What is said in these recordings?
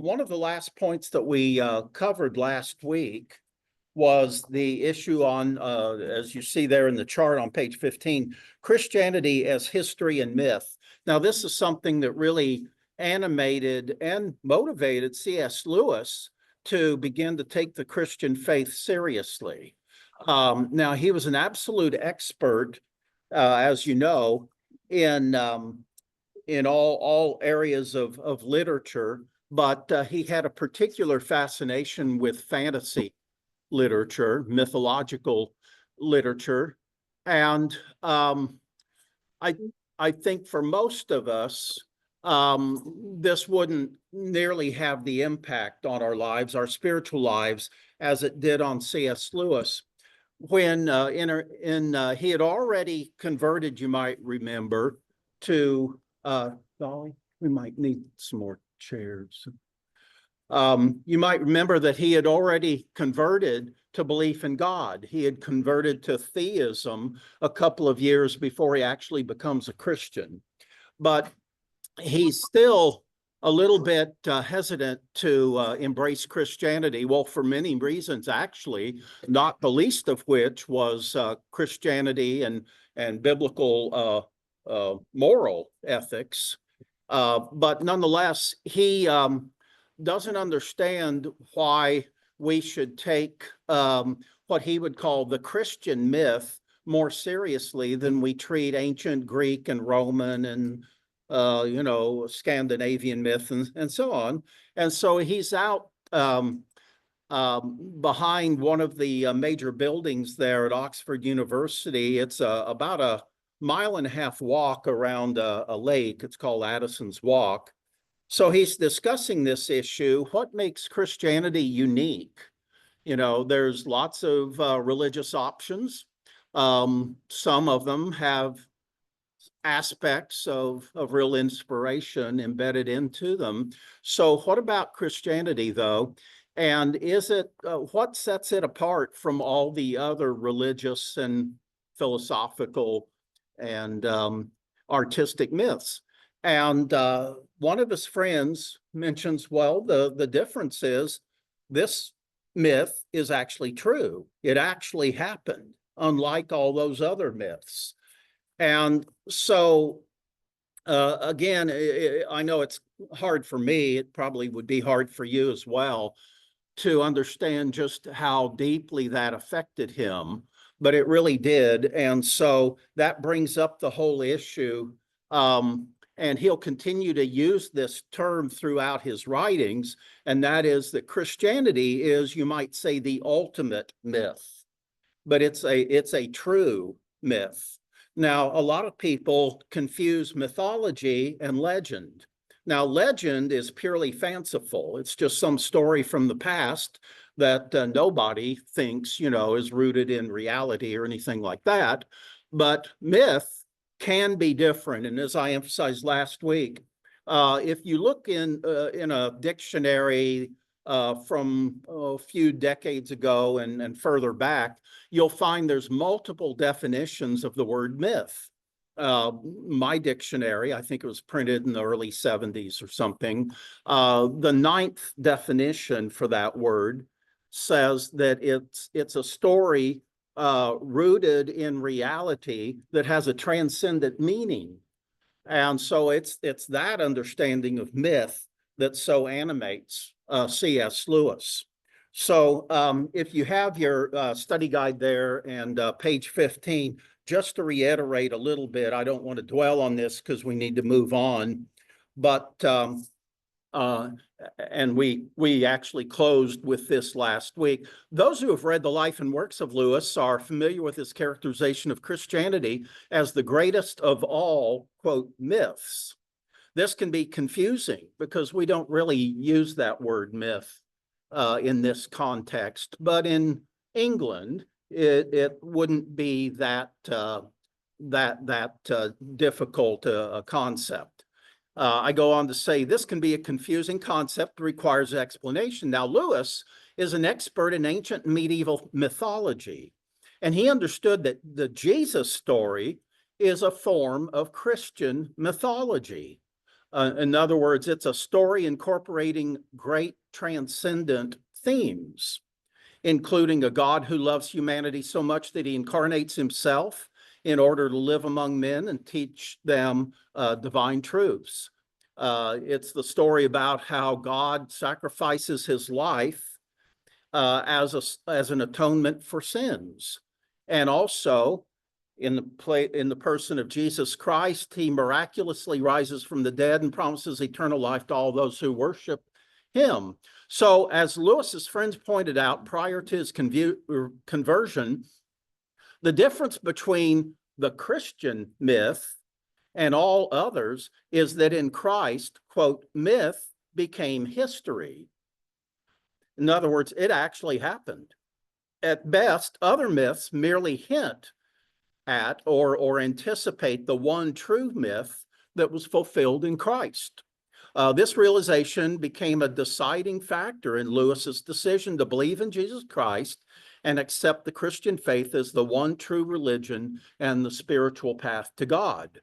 One of the last points that we covered last week was the issue on, as you see there in the chart on page 15, Christianity as history and myth. Now, this is something that really animated and motivated C.S. Lewis to begin to take the Christian faith seriously. Now, he was an absolute expert, as you know, in all areas of literature, but he had a particular fascination with fantasy literature, mythological literature, and I think for most of us, this wouldn't nearly have the impact on our lives, our spiritual lives, as it did on C.S. Lewis. When he had already converted, you might remember, to Dolly, we might need some more chairs. You might remember that he had already converted to belief in God. He had converted to theism a couple of years before he actually becomes a Christian. But he's still a little bit hesitant to embrace Christianity. Well, for many reasons, actually, not the least of which was Christianity and biblical moral ethics. But nonetheless, he doesn't understand why we should take what he would call the Christian myth more seriously than we treat ancient Greek and Roman and Scandinavian myth and so on. And so he's out behind one of the major buildings there at Oxford University. It's about a 1.5 mile walk around a lake. It's called Addison's Walk. So he's discussing this issue. What makes Christianity unique? You know, there's lots of religious options. Some of them have aspects of real inspiration embedded into them. So what about Christianity, though? And is it what sets it apart from all the other religious and philosophical and artistic myths? And one of his friends mentions, well, the difference is this myth is actually true. It actually happened, unlike all those other myths. And so, again, I know it's hard for me. It probably would be hard for you as well to understand just how deeply that affected him, but it really did. And so that brings up the whole issue. And he'll continue to use this term throughout his writings, and that is that Christianity is, you might say, the ultimate myth, but it's a true myth. Now, a lot of people confuse mythology and legend. Now, legend is purely fanciful. It's just some story from the past that nobody thinks, is rooted in reality or anything like that. But myth can be different. And as I emphasized last week, if you look in a dictionary from a few decades ago and further back, you'll find there's multiple definitions of the word myth. My dictionary, I think it was printed in the early 70s or something, the 9th definition for that word says that it's a story rooted in reality that has a transcendent meaning. And so it's that understanding of myth that so animates C.S. Lewis. So if you have your study guide there and page 15, just to reiterate a little bit, I don't want to dwell on this because we need to move on, but and we actually closed with this last week. Those who have read the life and works of Lewis are familiar with his characterization of Christianity as the greatest of all, quote, myths. This can be confusing because we don't really use that word myth in this context, but in England, it wouldn't be that difficult a concept. I go on to say this can be a confusing concept that requires explanation. Now, Lewis is an expert in ancient medieval mythology, and he understood that the Jesus story is a form of Christian mythology. In other words, it's a story incorporating great transcendent themes, including a God who loves humanity so much that he incarnates himself in order to live among men and teach them divine truths. It's the story about how God sacrifices his life as an atonement for sins. And also, in the person of Jesus Christ, he miraculously rises from the dead and promises eternal life to all those who worship him. So, as Lewis's friends pointed out prior to his conversion, the difference between the Christian myth and all others is that in Christ, quote, myth became history. In other words, it actually happened. At best, other myths merely hint at or anticipate the one true myth that was fulfilled in Christ. This realization became a deciding factor in Lewis's decision to believe in Jesus Christ and accept the Christian faith as the one true religion and the spiritual path to God.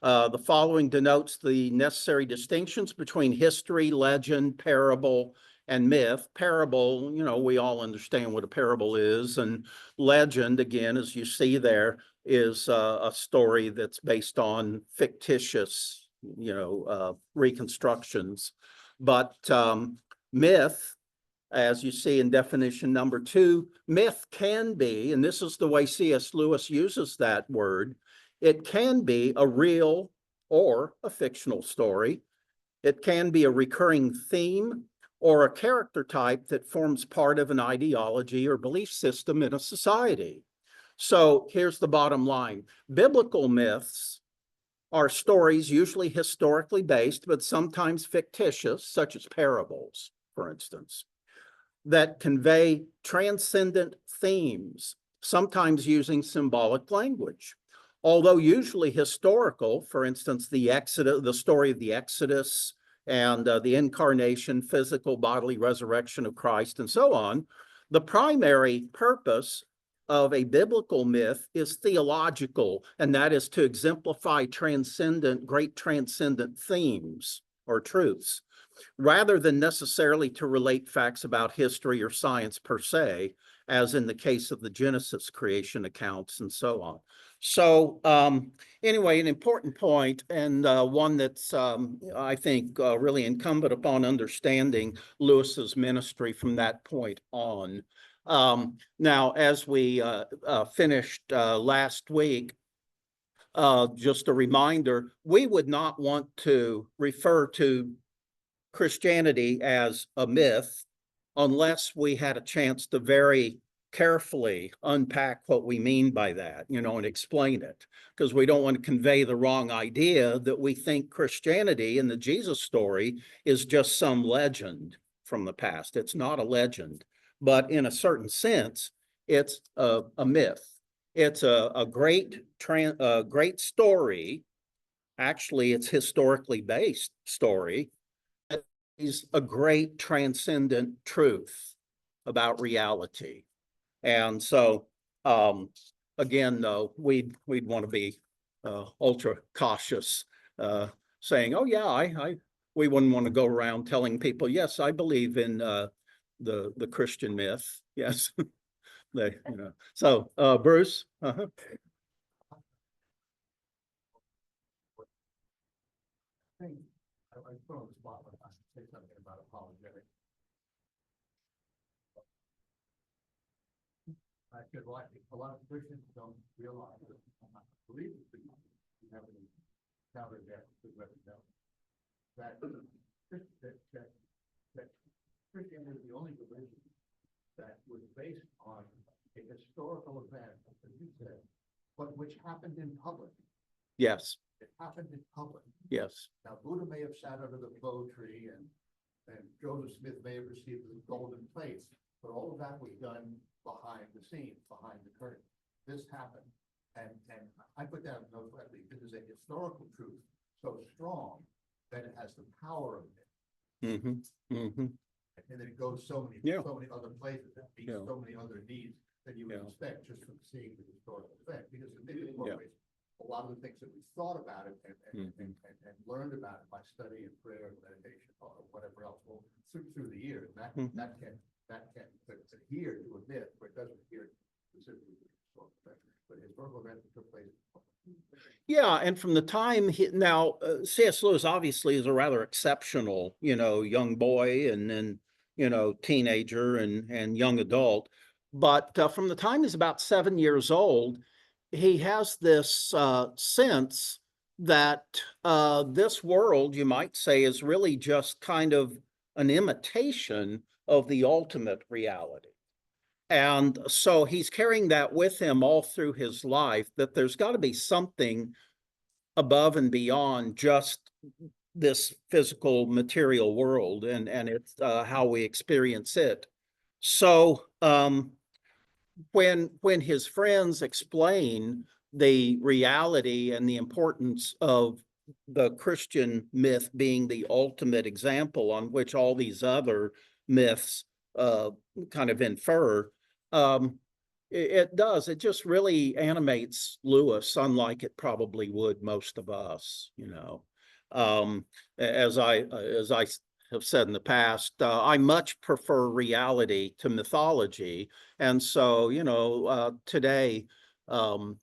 The following denotes the necessary distinctions between history, legend, parable, and myth. Parable, we all understand what a parable is, and legend, again, as you see there, is a story that's based on fictitious, reconstructions. But myth, as you see in definition number 2, myth can be, and this is the way C.S. Lewis uses that word, it can be a real or a fictional story. It can be a recurring theme or a character type that forms part of an ideology or belief system in a society. So here's the bottom line. Biblical myths are stories usually historically based, but sometimes fictitious, such as parables, for instance, that convey transcendent themes, sometimes using symbolic language. Although usually historical, for instance, the story of the Exodus and the incarnation, physical bodily resurrection of Christ, and so on, the primary purpose of a biblical myth is theological, and that is to exemplify great transcendent themes or truths, rather than necessarily to relate facts about history or science per se, as in the case of the Genesis creation accounts and so on. So anyway, an important point, and one that's, I think, really incumbent upon understanding Lewis's ministry from that point on. Now, as we finished last week, just a reminder, we would not want to refer to Christianity as a myth unless we had a chance to very carefully unpack what we mean by that, and explain it, because we don't want to convey the wrong idea that we think Christianity and the Jesus story is just some legend from the past. It's not a legend, but in a certain sense, it's a myth. It's a great story. Actually, it's historically based story. Is a great transcendent truth about reality. And so, again, though, we'd want to be ultra cautious, saying, "Oh yeah, we wouldn't want to go around telling people, yes, I believe in the Christian myth." Yes, So, Bruce. I throw the spot when I say something about apologetics. I said, well, I think a lot of Christians don't realize that believe it. We haven't encountered that with Reconciled. That Christianity is the only religion that was based on a historical event, as you said, but which happened in public. Yes. It happened in public. Yes. Now, Buddha may have sat under the fir tree, and Joseph Smith may have received the golden plates, but all of that was done behind the scenes, behind the curtain. This happened, and I put that in note lightly. This is a historical truth so strong that it has the power of it. Mm-hmm. Mm-hmm. And then it goes so many other places, it meets so many other needs that you would expect just from seeing the historical event, because it incorporates a lot of the things that we thought about it and Mhm. learned about it by study and prayer and meditation or whatever else, well, through the years, Mhm. that can adhere to a myth, but it doesn't adhere specifically to historical events. But historical events that took place. Yeah, and from the time now, C.S. Lewis obviously is a rather exceptional, young boy and then, teenager and young adult. But from the time he's about 7 years old, he has this sense that this world, you might say, is really just kind of an imitation of the ultimate reality. And so he's carrying that with him all through his life, that there's got to be something above and beyond just this physical material world, and it's how we experience it. So when his friends explain the reality and the importance of the Christian myth being the ultimate example on which all these other myths kind of infer, um, it does. It just really animates Lewis, unlike it probably would most of us. As I have said in the past, I much prefer reality to mythology, and so today. Um,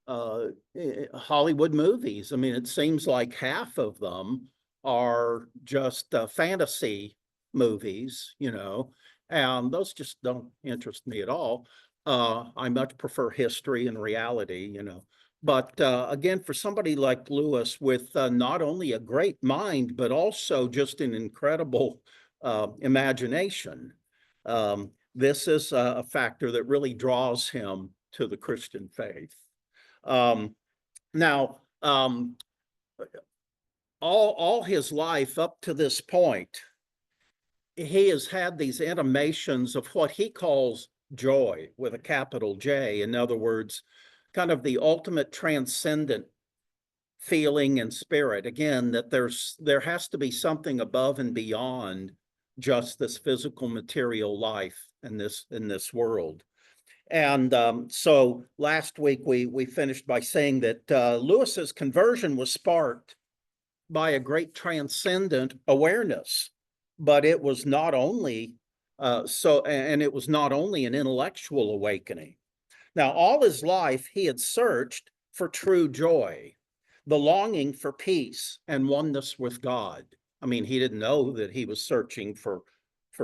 Hollywood movies. I mean, it seems like half of them are just fantasy movies, and those just don't interest me at all. I much prefer history and reality. But again, for somebody like Lewis, with not only a great mind, but also just an incredible imagination, this is a factor that really draws him to the Christian faith. Um, now, all his life up to this point, he has had these intimations of what he calls joy with a capital J. In other words, kind of the ultimate transcendent feeling and spirit. Again, that there has to be something above and beyond just this physical material life in this world. And so last week we finished by saying that Lewis's conversion was sparked by a great transcendent awareness, but it was not only it was not only an intellectual awakening. Now, all his life he had searched for true joy, the longing for peace and oneness with God. I mean, he didn't know that he was searching for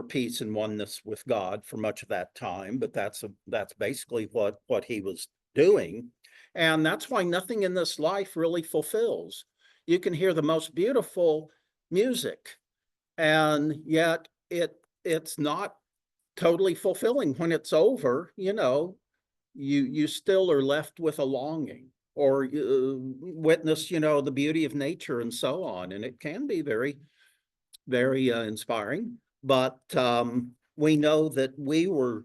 peace and oneness with God for much of that time, but that's basically what he was doing. And that's why nothing in this life really fulfills. You can hear the most beautiful music, and yet it's not totally fulfilling. When it's over, you still are left with a longing, or witness, the beauty of nature and so on. And it can be very, very inspiring. But we know that we were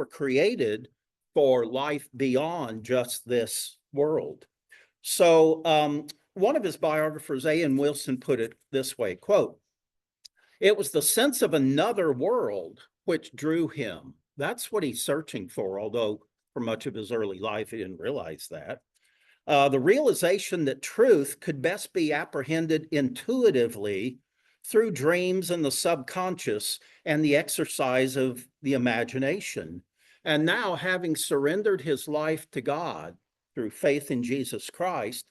created for life beyond just this world. So one of his biographers, A.N. Wilson, put it this way, quote, "It was the sense of another world which drew him." That's what he's searching for, although for much of his early life, he didn't realize that. The realization that truth could best be apprehended intuitively through dreams and the subconscious and the exercise of the imagination. And now, having surrendered his life to God through faith in Jesus Christ,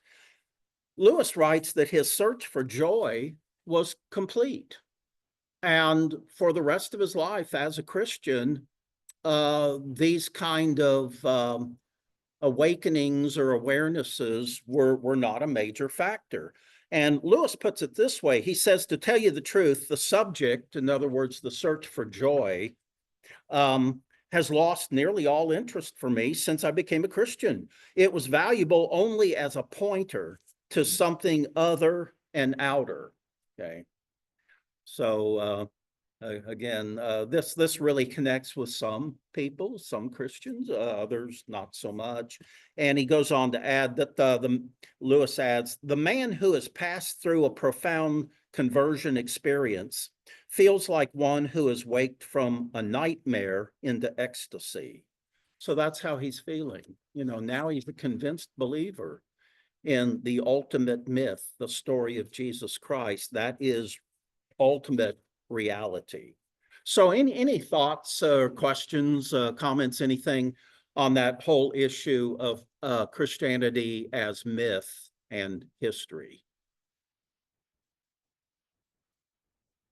Lewis writes that his search for joy was complete. And for the rest of his life as a Christian, these kind of awakenings or awarenesses were not a major factor. And Lewis puts it this way. He says, to tell you the truth, the subject, in other words, the search for joy, has lost nearly all interest for me since I became a Christian. It was valuable only as a pointer to something other and outer. Okay. So again, this really connects with some people, some Christians, others not so much. And he goes on to add that Lewis adds, the man who has passed through a profound conversion experience feels like one who has waked from a nightmare into ecstasy. So that's how he's feeling. You know, now he's a convinced believer in the ultimate myth, the story of Jesus Christ. That is ultimate reality. So any thoughts or questions, comments, anything on that whole issue of Christianity as myth and history?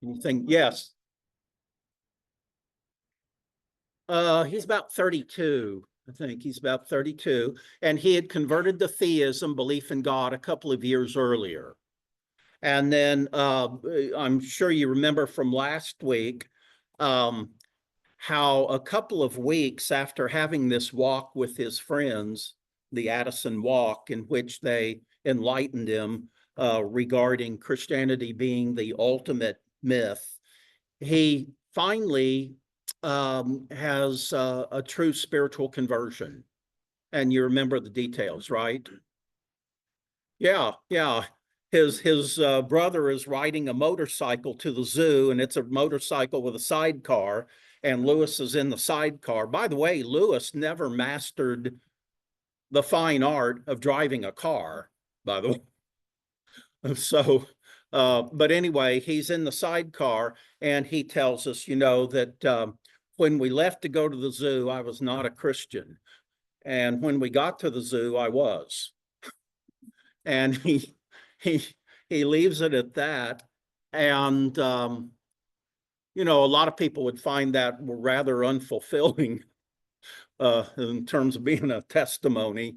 Anything? Yes. He's about 32. I think he's about 32. And he had converted to theism, belief in God, a couple of years earlier. And then I'm sure you remember from last week how a couple of weeks after having this walk with his friends, the Addison Walk, in which they enlightened him regarding Christianity being the ultimate myth, he finally has a true spiritual conversion. And you remember the details, right? Yeah, yeah. His brother is riding a motorcycle to the zoo, and it's a motorcycle with a sidecar, and Lewis is in the sidecar. By the way, Lewis never mastered the fine art of driving a car, by the way. So, but anyway, he's in the sidecar, and he tells us, you know, that when we left to go to the zoo, I was not a Christian. And when we got to the zoo, I was. And he he leaves it at that. And you know, a lot of people would find that rather unfulfilling in terms of being a testimony.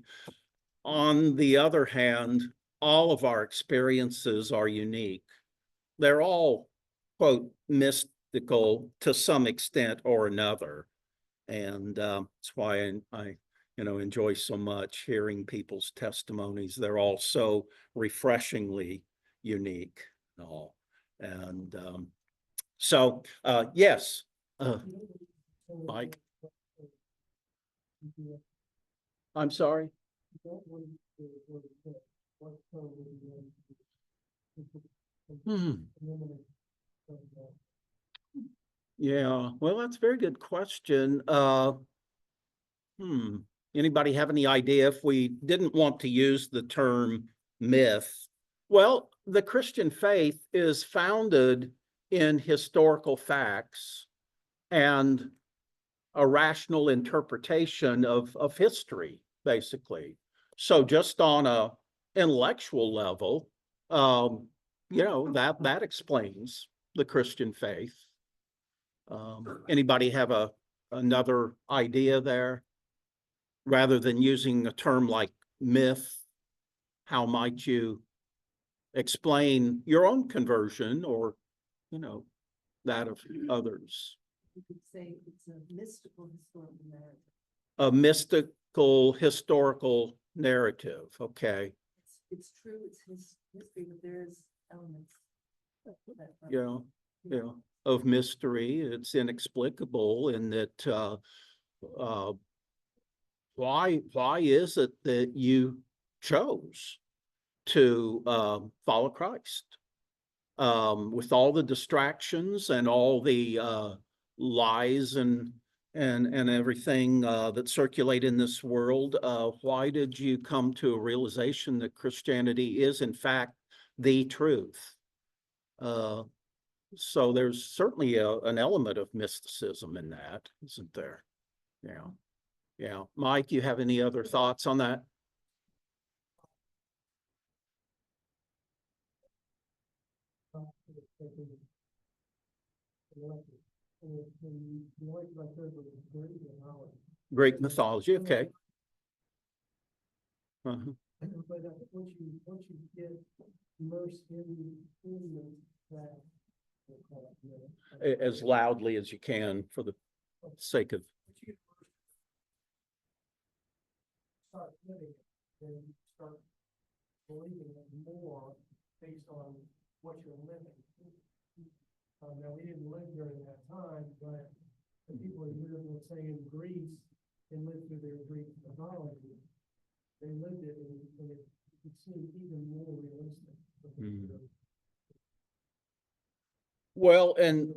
On the other hand, all of our experiences are unique. They're all, quote, mystical to some extent or another. And that's why I you know, enjoy so much hearing people's testimonies. They're all so refreshingly unique and all. And so, yes, Mike, I'm sorry. Hmm. Yeah, well, that's a very good question. Anybody have any idea if we didn't want to use the term myth? Well, the Christian faith is founded in historical facts and a rational interpretation of history, basically. So just on a intellectual level, you know, that explains the Christian faith. Anybody have another idea there? Rather than using a term like myth, how might you explain your own conversion or, you know, that of others? You could say it's a mystical historical narrative. A mystical historical narrative. Okay. It's true, it's his history, but there is elements that Yeah. Yeah. Of mystery. It's inexplicable in that why is it that you chose to follow Christ with all the distractions and all the lies and everything that circulate in this world? Why did you come to a realization that Christianity is in fact the truth? So there's certainly an element of mysticism in that, isn't there? Yeah. Yeah. Mike, you have any other thoughts on that? Greek mythology, okay. Uh-huh. But once you get immersed in that, As loudly as you can for the sake of. start living it, then you start believing it more based on what you're living. Now, we didn't live during that time, but the people who lived, let's say, in Greece and lived through their Greek mythology, they lived it and it seemed even more realistic. Well, and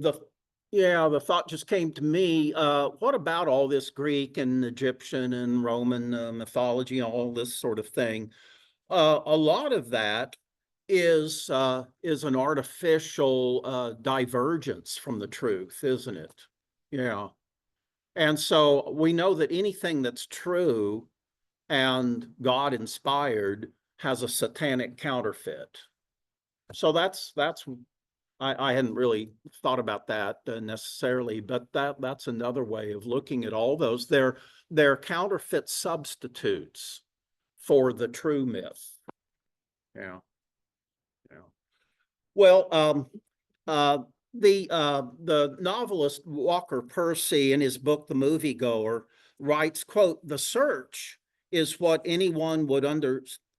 Yeah, the thought just came to me, what about all this Greek and Egyptian and Roman mythology, all this sort of thing? A lot of that is an artificial divergence from the truth, isn't it? Yeah. And so we know that anything that's true and God inspired has a satanic counterfeit. So that's I hadn't really thought about that necessarily, but that's another way of looking at all those. They're counterfeit substitutes for the true myth. Yeah, yeah. Well, uh, the novelist Walker Percy, in his book *The Moviegoer*, writes, quote, "The search is what anyone would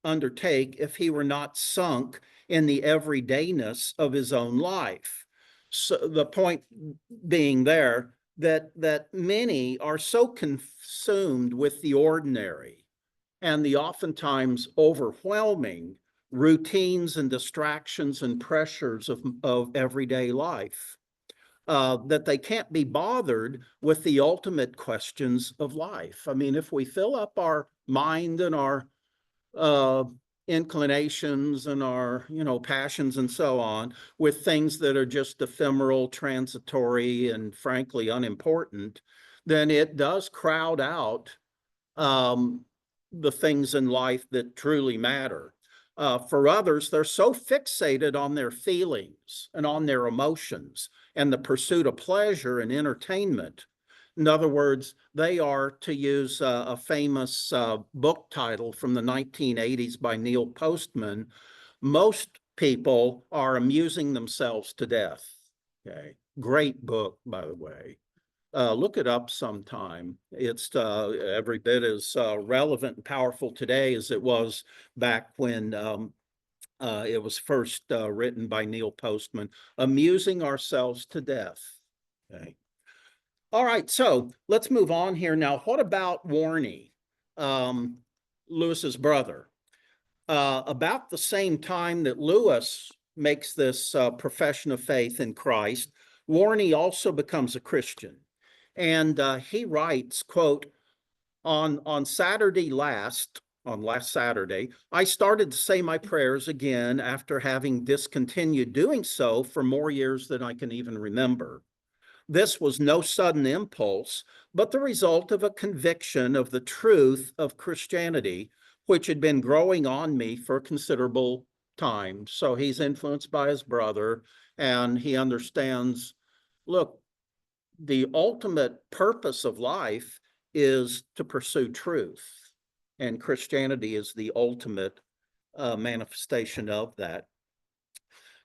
undertake if he were not sunk in the everydayness of his own life." So the point being there that many are so consumed with the ordinary and the oftentimes overwhelming routines and distractions and pressures of everyday life, that they can't be bothered with the ultimate questions of life. I mean, if we fill up our mind and our uh, inclinations and our, passions and so on with things that are just ephemeral, transitory, and frankly unimportant, then it does crowd out um, the things in life that truly matter. For others, they're so fixated on their feelings and on their emotions and the pursuit of pleasure and entertainment. In other words, they are, to use a famous book title from the 1980s by Neil Postman, most people are amusing themselves to death. Okay, great book, by the way. Look it up sometime. It's every bit as relevant and powerful today as it was back when it was first written by Neil Postman. Amusing ourselves to death. Okay. All right, so let's move on here now. What about Warnie, Lewis's brother? About the same time that Lewis makes this profession of faith in Christ, Warnie also becomes a Christian. And he writes, quote, on last Saturday, I started to say my prayers again after having discontinued doing so for more years than I can even remember. This was no sudden impulse, but the result of a conviction of the truth of Christianity, which had been growing on me for a considerable time. So he's influenced by his brother, and he understands, look, the ultimate purpose of life is to pursue truth, and Christianity is the ultimate manifestation of that.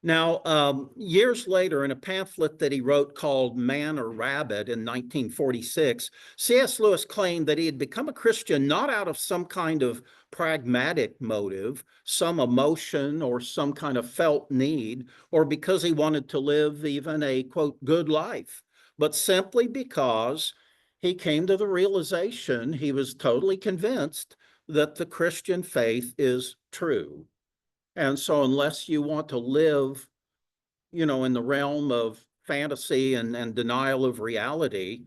Now, years later, in a pamphlet that he wrote called Man or Rabbit in 1946, C.S. Lewis claimed that he had become a Christian not out of some kind of pragmatic motive, some emotion, or some kind of felt need, or because he wanted to live even a, quote, good life, but simply because he came to the realization, he was totally convinced that the Christian faith is true. And so unless you want to live, in the realm of fantasy and denial of reality,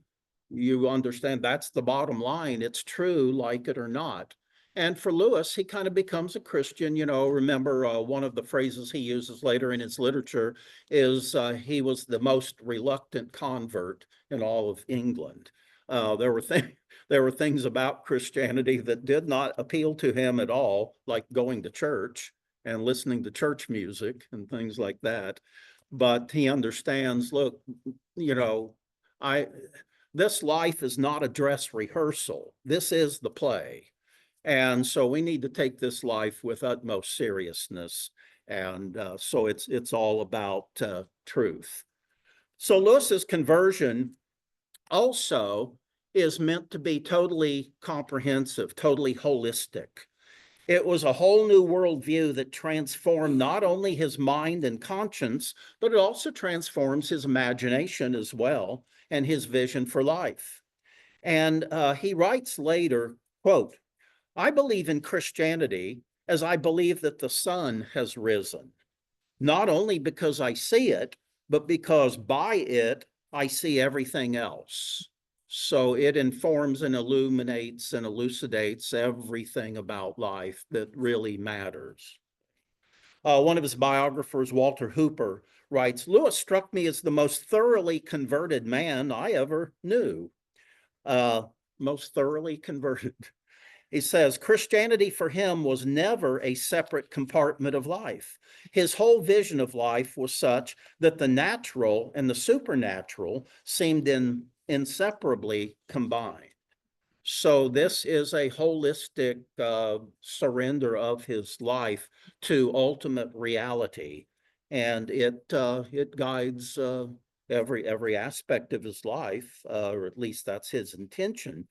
you understand that's the bottom line. It's true, like it or not. And for Lewis, he kind of becomes a Christian. Remember one of the phrases he uses later in his literature is he was the most reluctant convert in all of England. There were things about Christianity that did not appeal to him at all, like going to church and listening to church music and things like that. But he understands, look, I this life is not a dress rehearsal. This is the play. And so we need to take this life with utmost seriousness. And so it's all about truth. So Lewis's conversion also is meant to be totally comprehensive, totally holistic. It was a whole new worldview that transformed not only his mind and conscience, but it also transforms his imagination as well and his vision for life. And he writes later, quote, I believe in Christianity as I believe that the sun has risen, not only because I see it, but because by it I see everything else. So it informs and illuminates and elucidates everything about life that really matters. One of his biographers, Walter Hooper, writes, Lewis struck me as the most thoroughly converted man I ever knew. Most thoroughly converted. He says, Christianity for him was never a separate compartment of life. His whole vision of life was such that the natural and the supernatural seemed inseparably combined. So this is a holistic surrender of his life to ultimate reality, and it guides every aspect of his life, or at least that's his intention.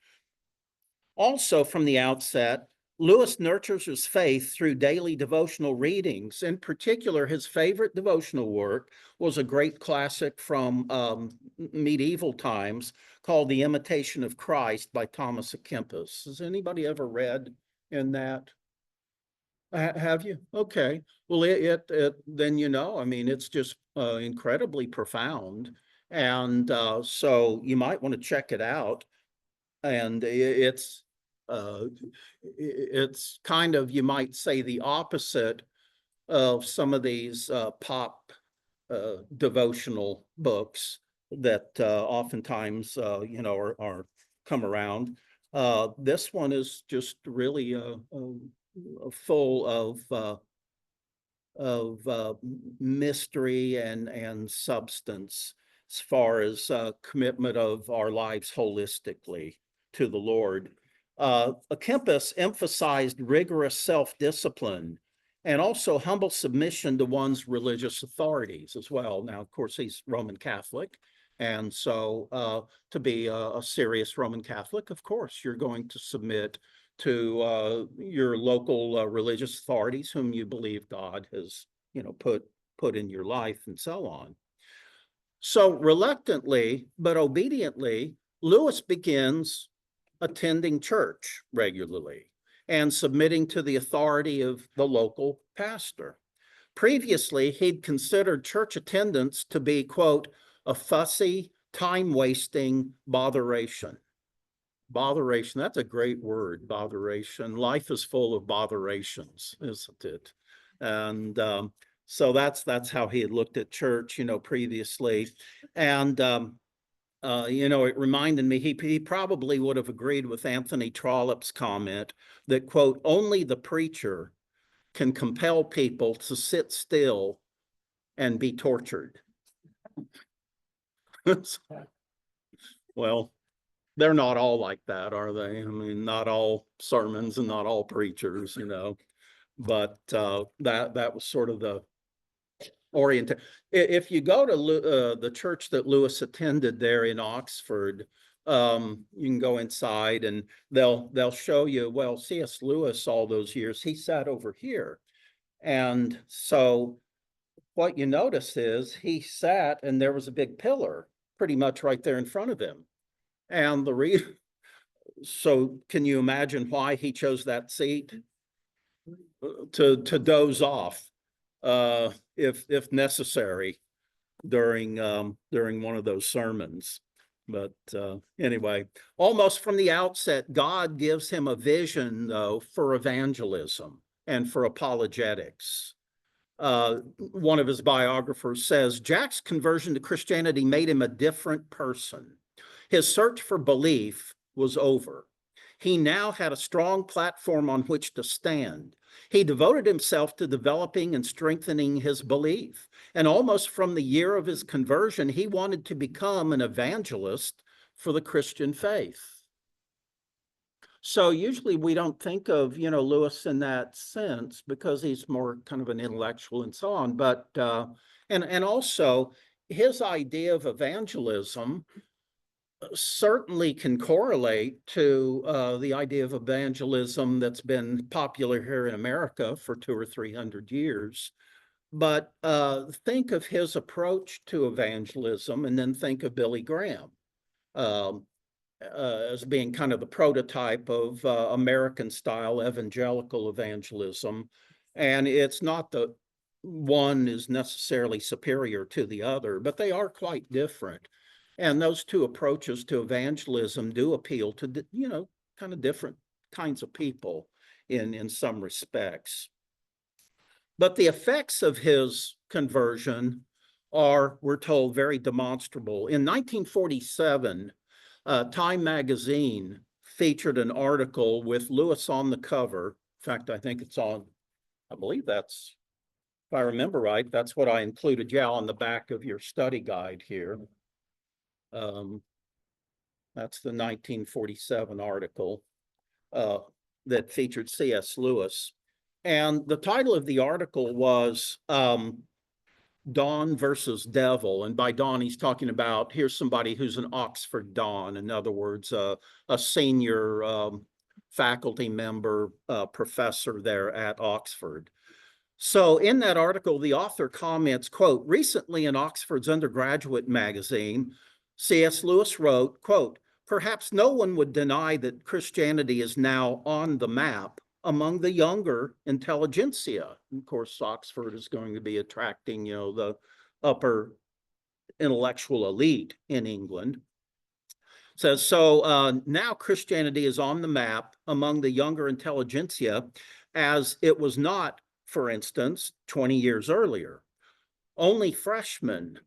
Also, from the outset, Lewis nurtures his faith through daily devotional readings. In particular, his favorite devotional work was a great classic from medieval times called The Imitation of Christ by Thomas à Kempis. Has anybody ever read in that? Have you? Okay. Well, then, you know, I mean, it's just incredibly profound. And so you might want to check it out. And it's kind of, you might say, the opposite of some of these pop devotional books that oftentimes you know are come around. This one is just really full of mystery and substance as far as commitment of our lives holistically to the Lord. Kempis emphasized rigorous self-discipline and also humble submission to one's religious authorities as well. Now, of course, he's Roman Catholic. And so to be a serious Roman Catholic, of course, you're going to submit to your local religious authorities whom you believe God has, you know, put in your life and so on. So reluctantly, but obediently, Lewis begins attending church regularly and submitting to the authority of the local pastor. Previously, he'd considered church attendance to be, quote, a fussy, time-wasting botheration. Botheration, that's a great word, botheration. Life is full of botherations, isn't it? And so that's how he had looked at church, you know, previously. And you know, it reminded me, he probably would have agreed with Anthony Trollope's comment that, quote, only the preacher can compel people to sit still and be tortured. Well, they're not all like that, are they? I mean, not all sermons and not all preachers, you know, but that was sort of the oriented. If you go to the church that Lewis attended there in Oxford, you can go inside and they'll show you, well, C.S. Lewis, all those years, he sat over here. And so what you notice is he sat and there was a big pillar pretty much right there in front of him. And so can you imagine why he chose that seat? To doze off if necessary during one of those sermons. But anyway, almost from the outset, God gives him a vision, though, for evangelism and for apologetics. One of his biographers says, Jack's conversion to Christianity made him a different person. His search for belief was over. He now had a strong platform on which to stand. He devoted himself to developing and strengthening his belief. And almost from the year of his conversion, he wanted to become an evangelist for the Christian faith. So usually we don't think of, you know, Lewis in that sense because he's more kind of an intellectual and so on. But and also his idea of evangelism certainly can correlate to the idea of evangelism that's been popular here in America for 200 or 300 years. But think of his approach to evangelism and then think of Billy Graham as being kind of the prototype of American style evangelical evangelism. And it's not that one is necessarily superior to the other, but they are quite different. And those two approaches to evangelism do appeal to, kind of different kinds of people in some respects. But the effects of his conversion are, we're told, very demonstrable. In 1947, Time magazine featured an article with Lewis on the cover. In fact, I think it's on, I believe that's, if I remember right, that's what I included, on the back of your study guide here. That's the 1947 article that featured C.S. Lewis. And the title of the article was Don versus Devil. And by Don, he's talking about, here's somebody who's an Oxford Don. In other words, a senior faculty member, professor there at Oxford. So in that article, the author comments, quote, recently in Oxford's undergraduate magazine, C.S. Lewis wrote, quote, perhaps no one would deny that Christianity is now on the map among the younger intelligentsia. Of course, Oxford is going to be attracting, the upper intellectual elite in England. Says, so now Christianity is on the map among the younger intelligentsia as it was not, for instance, 20 years earlier. Only freshmen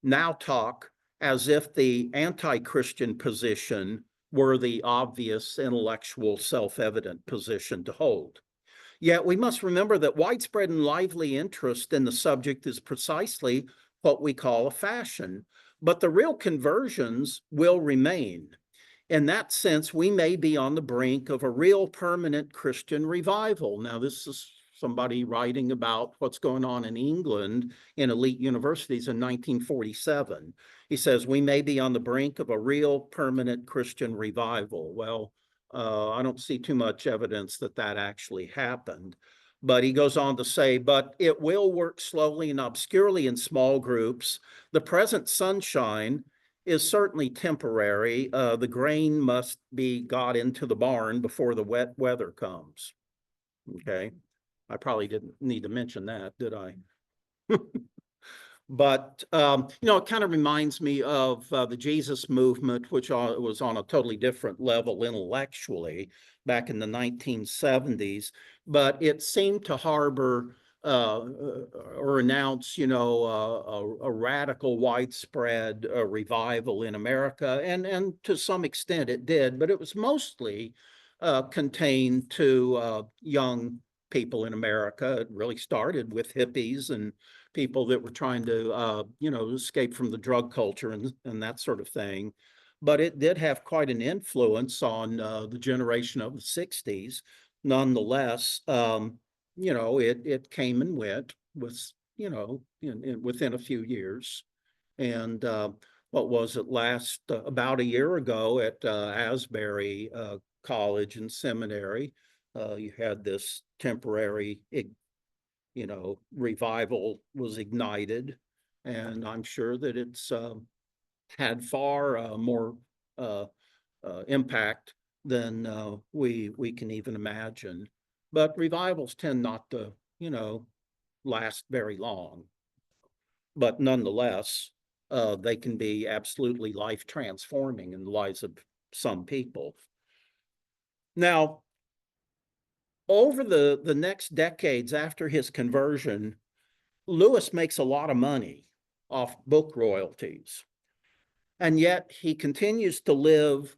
now talk as if the anti-Christian position were the obvious intellectual self-evident position to hold. Yet we must remember that widespread and lively interest in the subject is precisely what we call a fashion, but the real conversions will remain. In that sense, we may be on the brink of a real permanent Christian revival. Now, this is somebody writing about what's going on in England in elite universities in 1947. He says, we may be on the brink of a real permanent Christian revival. Well, I don't see too much evidence that that actually happened. But he goes on to say, but it will work slowly and obscurely in small groups. The present sunshine is certainly temporary. The grain must be got into the barn before the wet weather comes. Okay. I probably didn't need to mention that, did I? But, it kind of reminds me of the Jesus movement, which was on a totally different level intellectually back in the 1970s, but it seemed to harbor or announce, a radical widespread revival in America. And to some extent it did, but it was mostly contained to young people in America. It really started with hippies and people that were trying to, escape from the drug culture and that sort of thing. But it did have quite an influence on the generation of the 60s. Nonetheless, it came and went with, within a few years. And what was it last, about a year ago at Asbury College and Seminary, you had this temporary revival was ignited, and I'm sure that it's had far more impact than we can even imagine. But revivals tend not to, last very long. But nonetheless, they can be absolutely life transforming in the lives of some people. Now, over the next decades after his conversion, Lewis makes a lot of money off book royalties. And yet he continues to live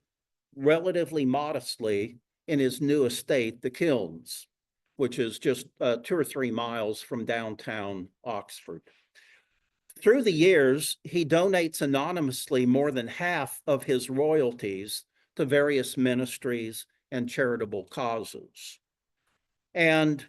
relatively modestly in his new estate, the Kilns, which is just 2 or 3 miles from downtown Oxford. Through the years, he donates anonymously more than half of his royalties to various ministries and charitable causes. And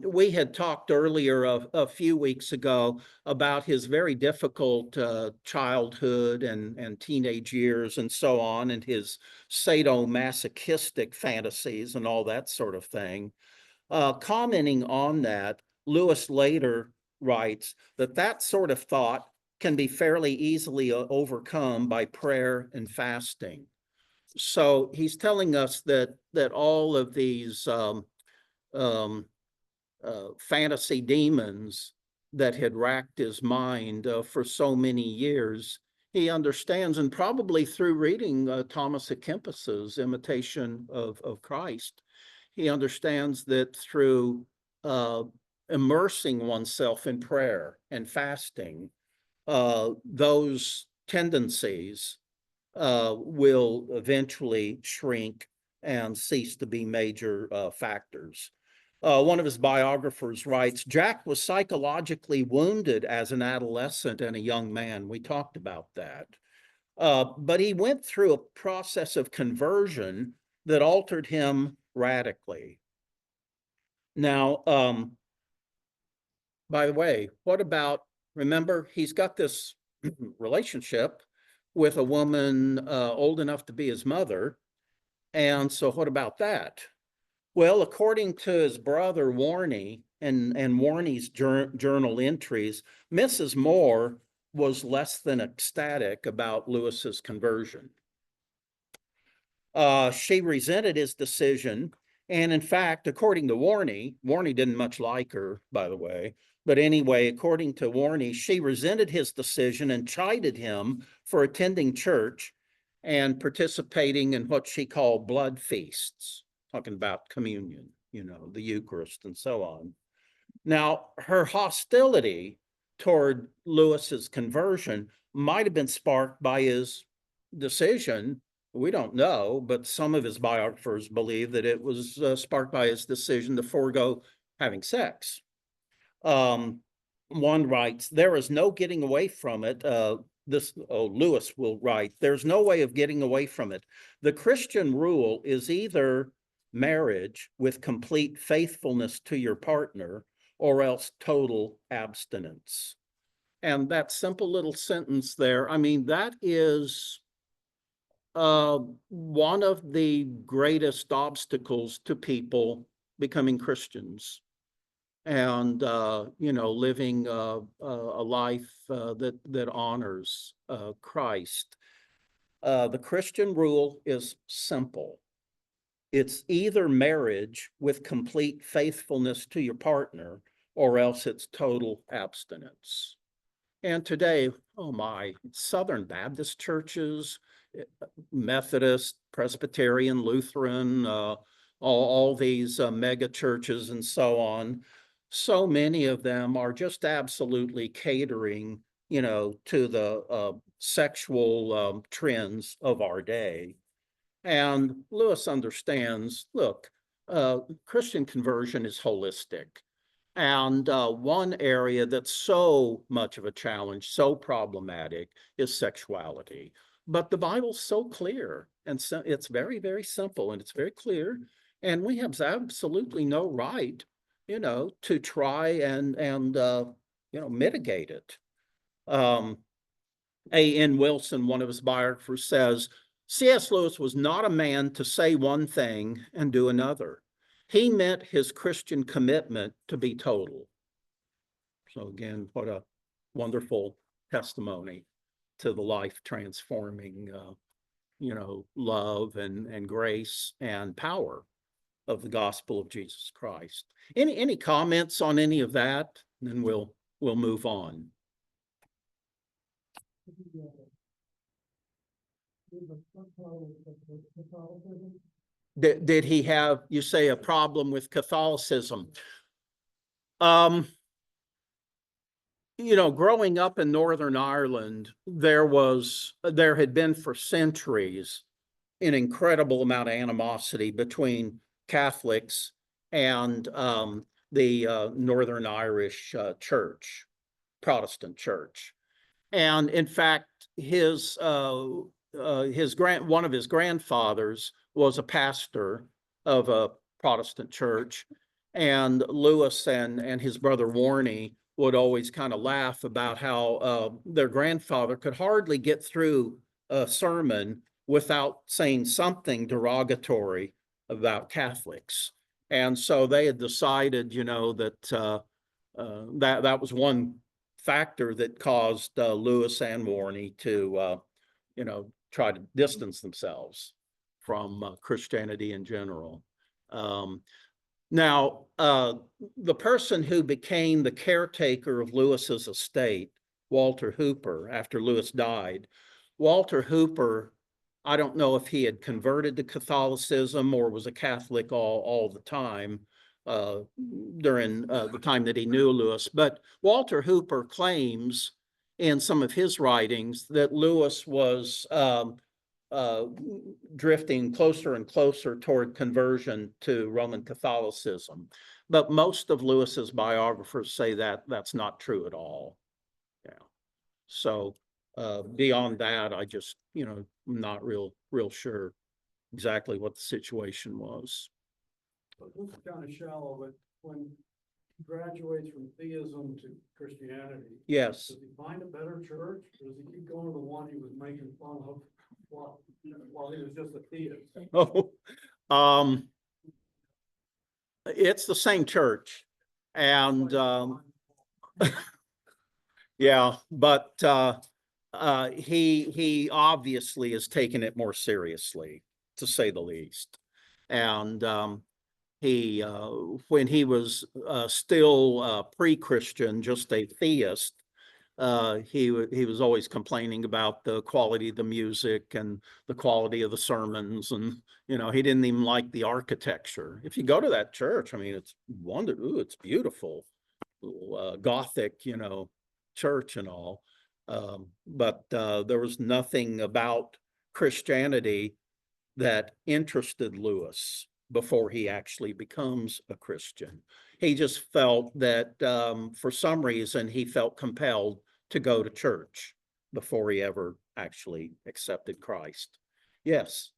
we had talked earlier a few weeks ago about his very difficult childhood and teenage years and so on, and his sadomasochistic fantasies and all that sort of thing. Commenting on that, Lewis later writes that sort of thought can be fairly easily overcome by prayer and fasting. So he's telling us that all of these fantasy demons that had racked his mind for so many years, he understands, and probably through reading Thomas à Kempis's Imitation of Christ, he understands that through immersing oneself in prayer and fasting, those tendencies will eventually shrink and cease to be major factors. One of his biographers writes, Jack was psychologically wounded as an adolescent and a young man. We talked about that. But he went through a process of conversion that altered him radically. Now, by the way, what about, remember, he's got this relationship with a woman old enough to be his mother. And so what about that? Well, according to his brother Warney and Warney's journal entries, Mrs. Moore was less than ecstatic about Lewis's conversion. She resented his decision. And in fact, according to Warney didn't much like her, by the way. But anyway, according to Warney, she resented his decision and chided him for attending church and participating in what she called blood feasts, talking about communion, you know, the Eucharist and so on. Now, her hostility toward Lewis's conversion might have been sparked by his decision. We don't know, but some of his biographers believe that it was sparked by his decision to forego having sex. One writes, there is no getting away from it. Lewis will write, there's no way of getting away from it. The Christian rule is either marriage with complete faithfulness to your partner or else total abstinence. And that simple little sentence there, I mean, that is one of the greatest obstacles to people becoming Christians and, you know, living a life that honors Christ. The Christian rule is simple. It's either marriage with complete faithfulness to your partner, or else it's total abstinence. And today, oh my, Southern Baptist churches, Methodist, Presbyterian, Lutheran, all these mega churches and so on, so many of them are just absolutely catering, you know, to the sexual trends of our day. And Lewis understands, look, Christian conversion is holistic. And one area that's so much of a challenge, so problematic, is sexuality. But the Bible's so clear, and so it's very, very simple, and it's very clear. And we have absolutely no right, you know, to try and you know, mitigate it. A.N. Wilson, one of his biographers, says, C.S. Lewis was not a man to say one thing and do another. He meant his Christian commitment to be total. So again, what a wonderful testimony to the life transforming, you know, love and grace and power of the gospel of Jesus Christ. Any comments on any of that? And then we'll move on. Did he have, you say, a problem with Catholicism? You know, growing up in Northern Ireland, there had been for centuries an incredible amount of animosity between Catholics and the Northern Irish church, Protestant church. And in fact, one of his grandfathers was a pastor of a Protestant church, and Lewis and his brother Warney would always kind of laugh about how their grandfather could hardly get through a sermon without saying something derogatory about Catholics. And so they had decided, you know, that that was one factor that caused Lewis and Warney to, you know, try to distance themselves from Christianity in general. Now, the person who became the caretaker of Lewis's estate Walter Hooper, after Lewis died. Walter Hooper, I don't know if he had converted to Catholicism or was a Catholic all the time during the time that he knew Lewis. But Walter Hooper claims in some of his writings that Lewis was drifting closer and closer toward conversion to Roman Catholicism. But most of Lewis's biographers say that that's not true at all. Yeah. So beyond that, I just, I'm not real sure exactly what the situation was. But this is kind of shallow, but when he graduates from theism to Christianity, Yes. does he find a better church? Or does he keep going to the one he was making fun of while he was just a theist? Oh, it's the same church. And yeah, but he obviously has taken it more seriously, to say the least. And he when he was still pre-Christian, just a theist, he was always complaining about the quality of the music and the quality of the sermons, and he didn't even like the architecture. If you go to that church, I mean, it's wonderful. Ooh, it's beautiful, Gothic, church and all. But there was nothing about Christianity that interested Lewis before he actually becomes a Christian. He just felt that for some reason he felt compelled to go to church before he ever actually accepted Christ. Yes.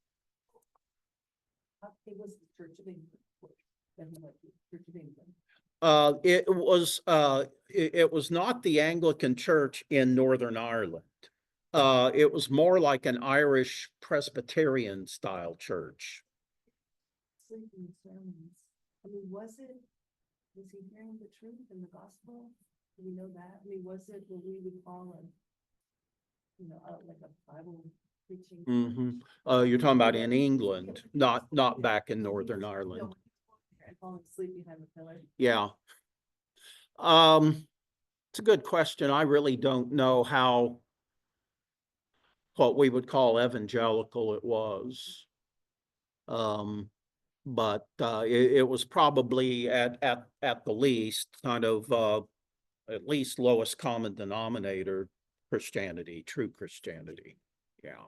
It was the Church of England. Church of England. It was not the Anglican Church in Northern Ireland. It was more like an Irish Presbyterian style church. Sleeping sermons. I mean, was he hearing the truth in the gospel? Do we know that? I mean, was it what we would call like a Bible preaching? Mm-hmm. You're talking about in England, not back in Northern Ireland. No, I call him sleep behind the pillar. Yeah. It's a good question. I really don't know what we would call evangelical it was. But it was probably at the least kind of at least lowest common denominator Christianity, true Christianity. Yeah.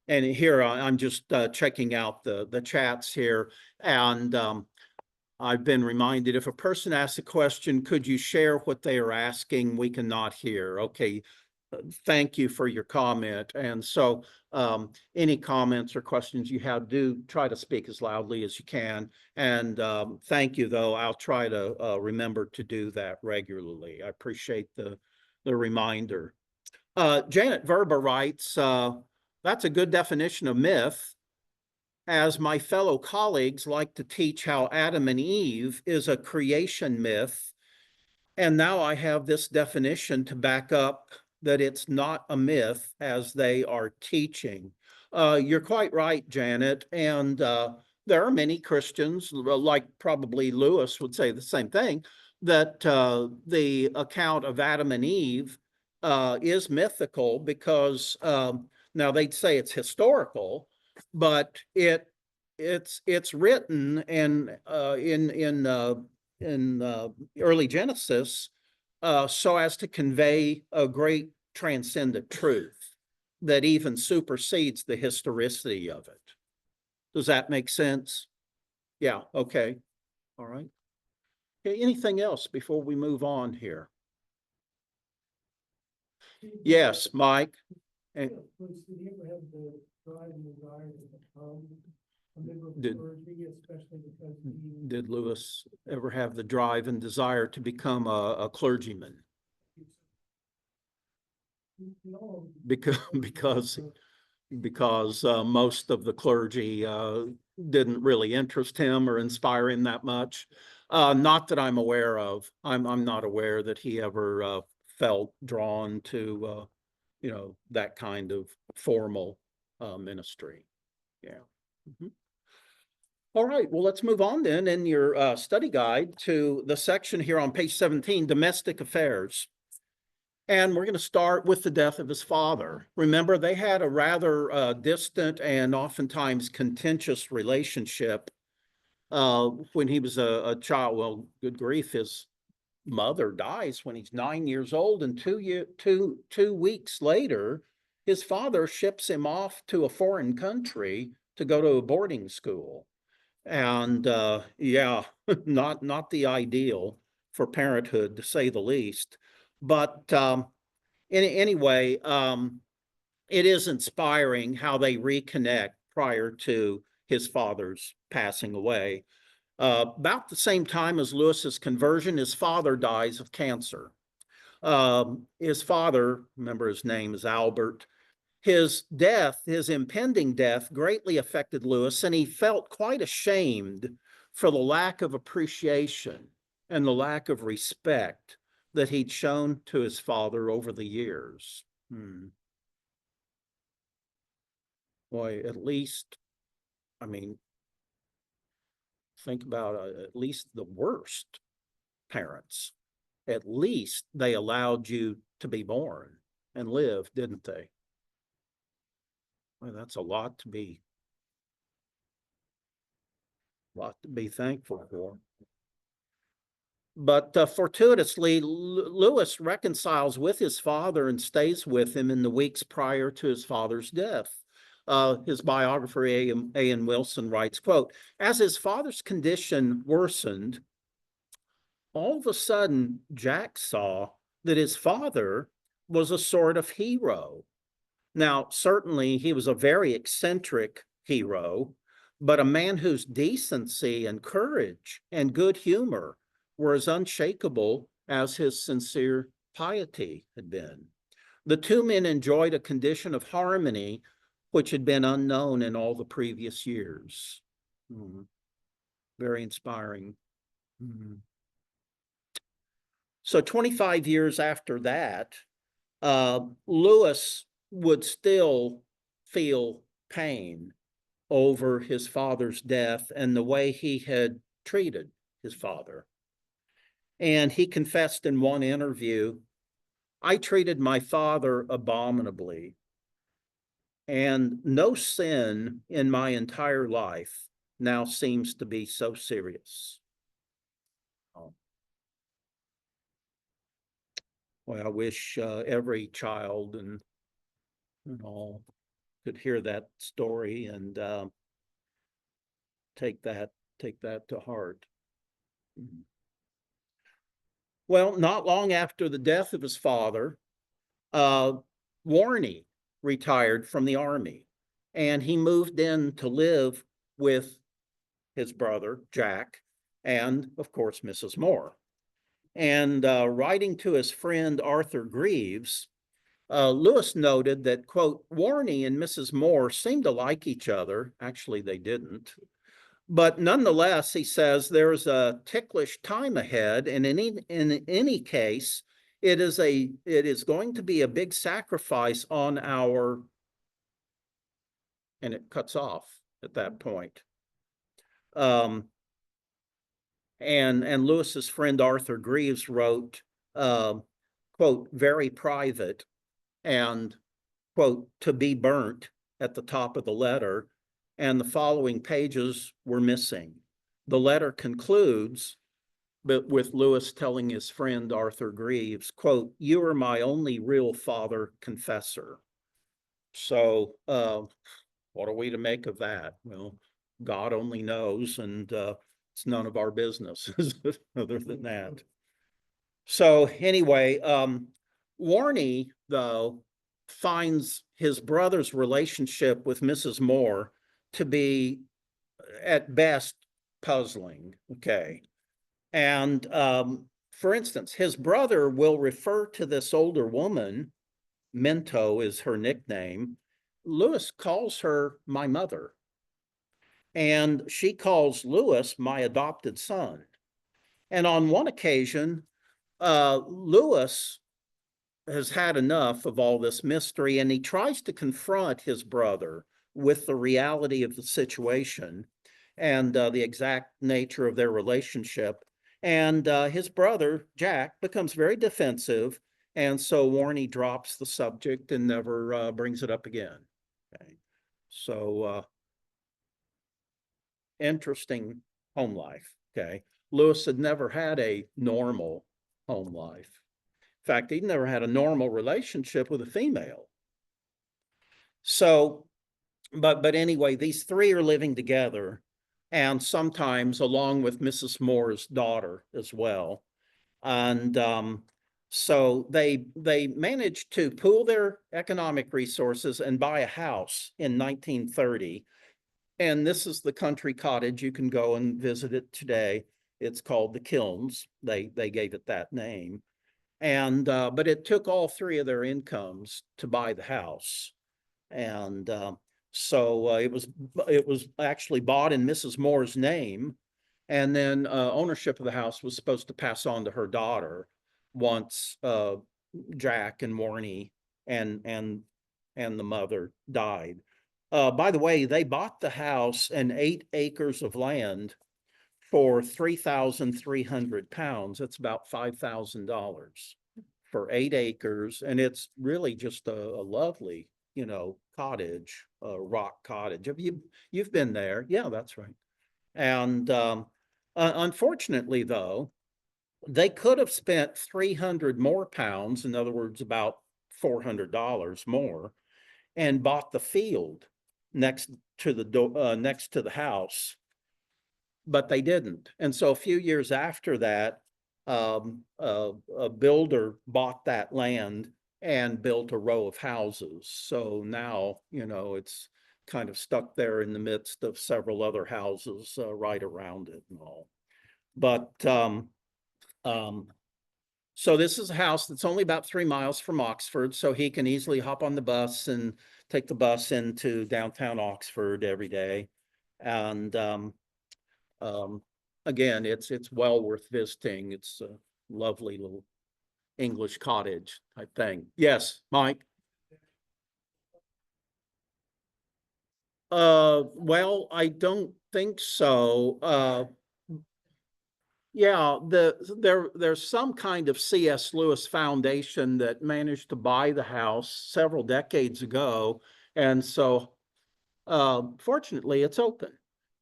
And here I'm just checking out the chats here, and I've been reminded if a person asks a question, could you share what they are asking? We cannot hear. Okay. Thank you for your comment. And so any comments or questions you have, do try to speak as loudly as you can. And thank you, though. I'll try to remember to do that regularly. I appreciate the reminder. Janet Verba writes, that's a good definition of myth, as my fellow colleagues like to teach how Adam and Eve is a creation myth. And now I have this definition to back up that it's not a myth as they are teaching. You're quite right, Janet. And there are many Christians, like probably Lewis would say the same thing, that the account of Adam and Eve is mythical because now they'd say it's historical, but it's written in early Genesis so as to convey a great transcendent truth that even supersedes the historicity of it. Does that make sense? Yeah, okay. All right. Okay, anything else before we move on here? Yes, Mike. And Did he ever have the drive and desire to become a member of Did- clergy, especially because did Lewis ever have the drive and desire to become a clergyman? Because most of the clergy didn't really interest him or inspire him that much. Not that I'm aware of. I'm not aware that he ever felt drawn to that kind of formal ministry. Yeah. All right, well, let's move on then in your study guide to the section here on page 17, domestic affairs. And we're going to start with the death of his father. Remember, they had a rather distant and oftentimes contentious relationship when he was a child. Well, good grief, his mother dies when he's 9 years old, and 2 weeks later, his father ships him off to a foreign country to go to a boarding school. And yeah, not the ideal for parenthood, to say the least. But anyway, it is inspiring how they reconnect prior to his father's passing away. About the same time as Lewis's conversion, his father dies of cancer. His father, remember his name is Albert, his death, his impending death, greatly affected Lewis, and he felt quite ashamed for the lack of appreciation and the lack of respect that he'd shown to his father over the years. Boy, at least, I mean, think about at least the worst parents. At least they allowed you to be born and live, didn't they? Well, that's a lot to be thankful for. But fortuitously, Lewis reconciles with his father and stays with him in the weeks prior to his father's death. His biographer, A.N. Wilson, writes, quote, as his father's condition worsened, all of a sudden, Jack saw that his father was a sort of hero. Now, certainly he was a very eccentric hero, but a man whose decency and courage and good humor were as unshakable as his sincere piety had been. The two men enjoyed a condition of harmony which had been unknown in all the previous years. Very inspiring. So 25 years after that, Lewis would still feel pain over his father's death and the way he had treated his father. And he confessed in one interview, I treated my father abominably, and no sin in my entire life now seems to be so serious. Well, I wish every child and all could hear that story and take that to heart. Well, not long after the death of his father, Warney retired from the Army, and he moved in to live with his brother, Jack, and of course, Mrs. Moore. And writing to his friend Arthur Greaves, Lewis noted that, quote, Warney and Mrs. Moore seemed to like each other. Actually, they didn't. But nonetheless, he says there's a ticklish time ahead, and in any case, it is going to be a big sacrifice on our, and it cuts off at that point. And Lewis's friend Arthur Greaves wrote, quote, very private, and, quote, to be burnt at the top of the letter, and the following pages were missing. The letter concludes but with Lewis telling his friend Arthur Greaves, quote, you are my only real father confessor. So what are we to make of that? Well, God only knows, and it's none of our business other than that. So anyway, Warney, though, finds his brother's relationship with Mrs. Moore to be, at best, puzzling. Okay. And for instance, his brother will refer to this older woman, Minto is her nickname. Lewis calls her my mother. And she calls Lewis my adopted son. And on one occasion, Lewis has had enough of all this mystery, and he tries to confront his brother with the reality of the situation. and the exact nature of their relationship. And his brother, Jack, becomes very defensive. And so Warnie drops the subject and never brings it up again. Okay. So interesting home life. Okay. Lewis had never had a normal home life. In fact, he'd never had a normal relationship with a female. So, but anyway, these three are living together, and sometimes along with Mrs. Moore's daughter as well. And so they managed to pool their economic resources and buy a house in 1930. And this is the country cottage. You can go and visit it today. It's called the Kilns. They gave it that name. And but it took all three of their incomes to buy the house. And so it was actually bought in Mrs. Moore's name. And then ownership of the house was supposed to pass on to her daughter once Jack and Warnie and the mother died. By the way, they bought the house and 8 acres of land for £3,300. That's about $5,000 for 8 acres, and it's really just a lovely, cottage, rock cottage. You've been there? Yeah, that's right. And unfortunately, though, they could have spent 300 more pounds, in other words, about $400 more, and bought the field next to the house, but they didn't. And so a few years after that, a builder bought that land and built a row of houses. So now, it's kind of stuck there in the midst of several other houses right around it and all. But so this is a house that's only about 3 miles from Oxford, so he can easily hop on the bus and take the bus into downtown Oxford every day. And again, it's well worth visiting. It's a lovely little English cottage type thing. Yes, Mike? Well, I don't think so. Yeah, there's some kind of C.S. Lewis Foundation that managed to buy the house several decades ago. And so fortunately, it's open.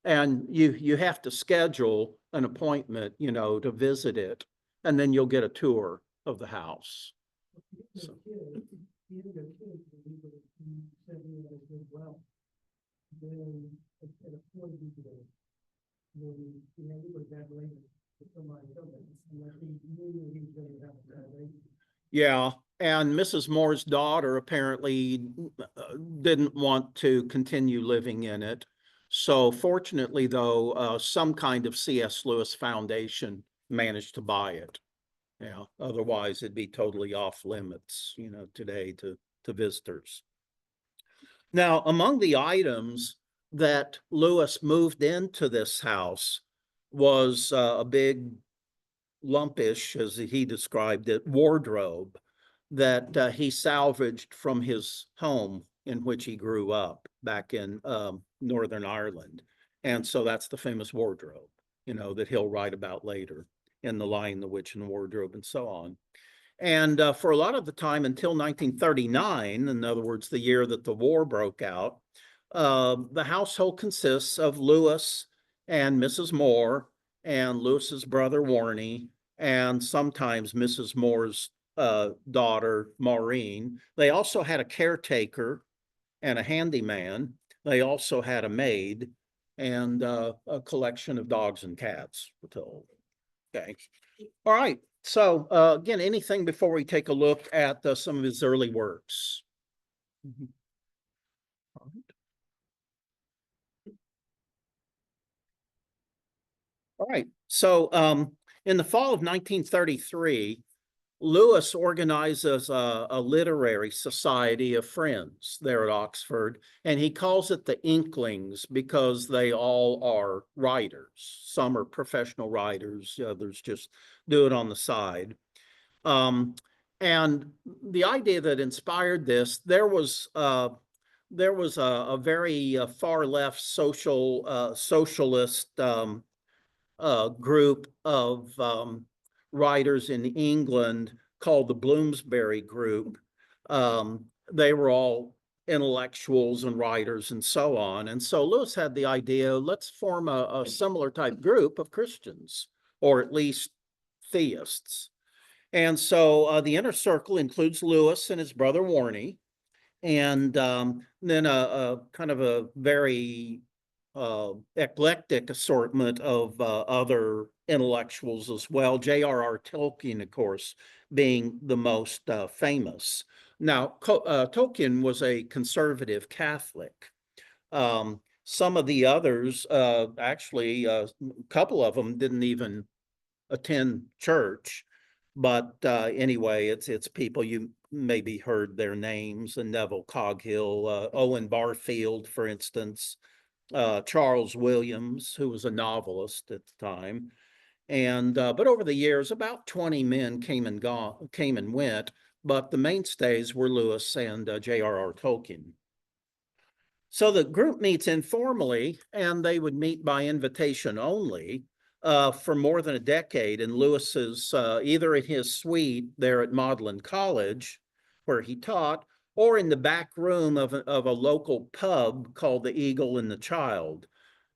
And you have to schedule an appointment, to visit it, and then you'll get a tour of the house. So. Yeah, and Mrs. Moore's daughter apparently didn't want to continue living in it. So fortunately, though, some kind of C.S. Lewis Foundation managed to buy it. Yeah, otherwise it'd be totally off limits, today to visitors. Now, among the items that Lewis moved into this house was a big lumpish, as he described it, wardrobe that he salvaged from his home in which he grew up back in Northern Ireland. And so that's the famous wardrobe, that he'll write about later in The Lion, the Witch, and the Wardrobe, and so on. And for a lot of the time until 1939, in other words, the year that the war broke out, the household consists of Lewis and Mrs. Moore and Lewis's brother Warnie, and sometimes Mrs. Moore's daughter Maureen. They also had a caretaker and a handyman. They also had a maid and a collection of dogs and cats, we're told. Okay. All right. So again, anything before we take a look at some of his early works? Mm-hmm. All right. All right. So in the fall of 1933, Lewis organizes a literary society of friends there at Oxford, and he calls it the Inklings because they all are writers. Some are professional writers, others just do it on the side. And the idea that inspired this, there was there was a very far left socialist group of writers in England called the Bloomsbury Group. They were all intellectuals and writers and so on. And so Lewis had the idea, let's form a similar type group of Christians, or at least theists. And so the inner circle includes Lewis and his brother Warney, and then a kind of a very eclectic assortment of other intellectuals as well. J.R.R. Tolkien, of course, being the most famous. Now, Tolkien was a conservative Catholic. Some of the others, actually, a couple of them didn't even attend church. But anyway, it's people you maybe heard their names, and Neville Coghill, Owen Barfield, for instance, Charles Williams, who was a novelist at the time. And but over the years, about 20 men came and went, but the mainstays were Lewis and J.R.R. Tolkien. So the group meets informally, and they would meet by invitation only for more than a decade in Lewis's, either in his suite there at Magdalen College, where he taught, or in the back room of a local pub called the Eagle and the Child.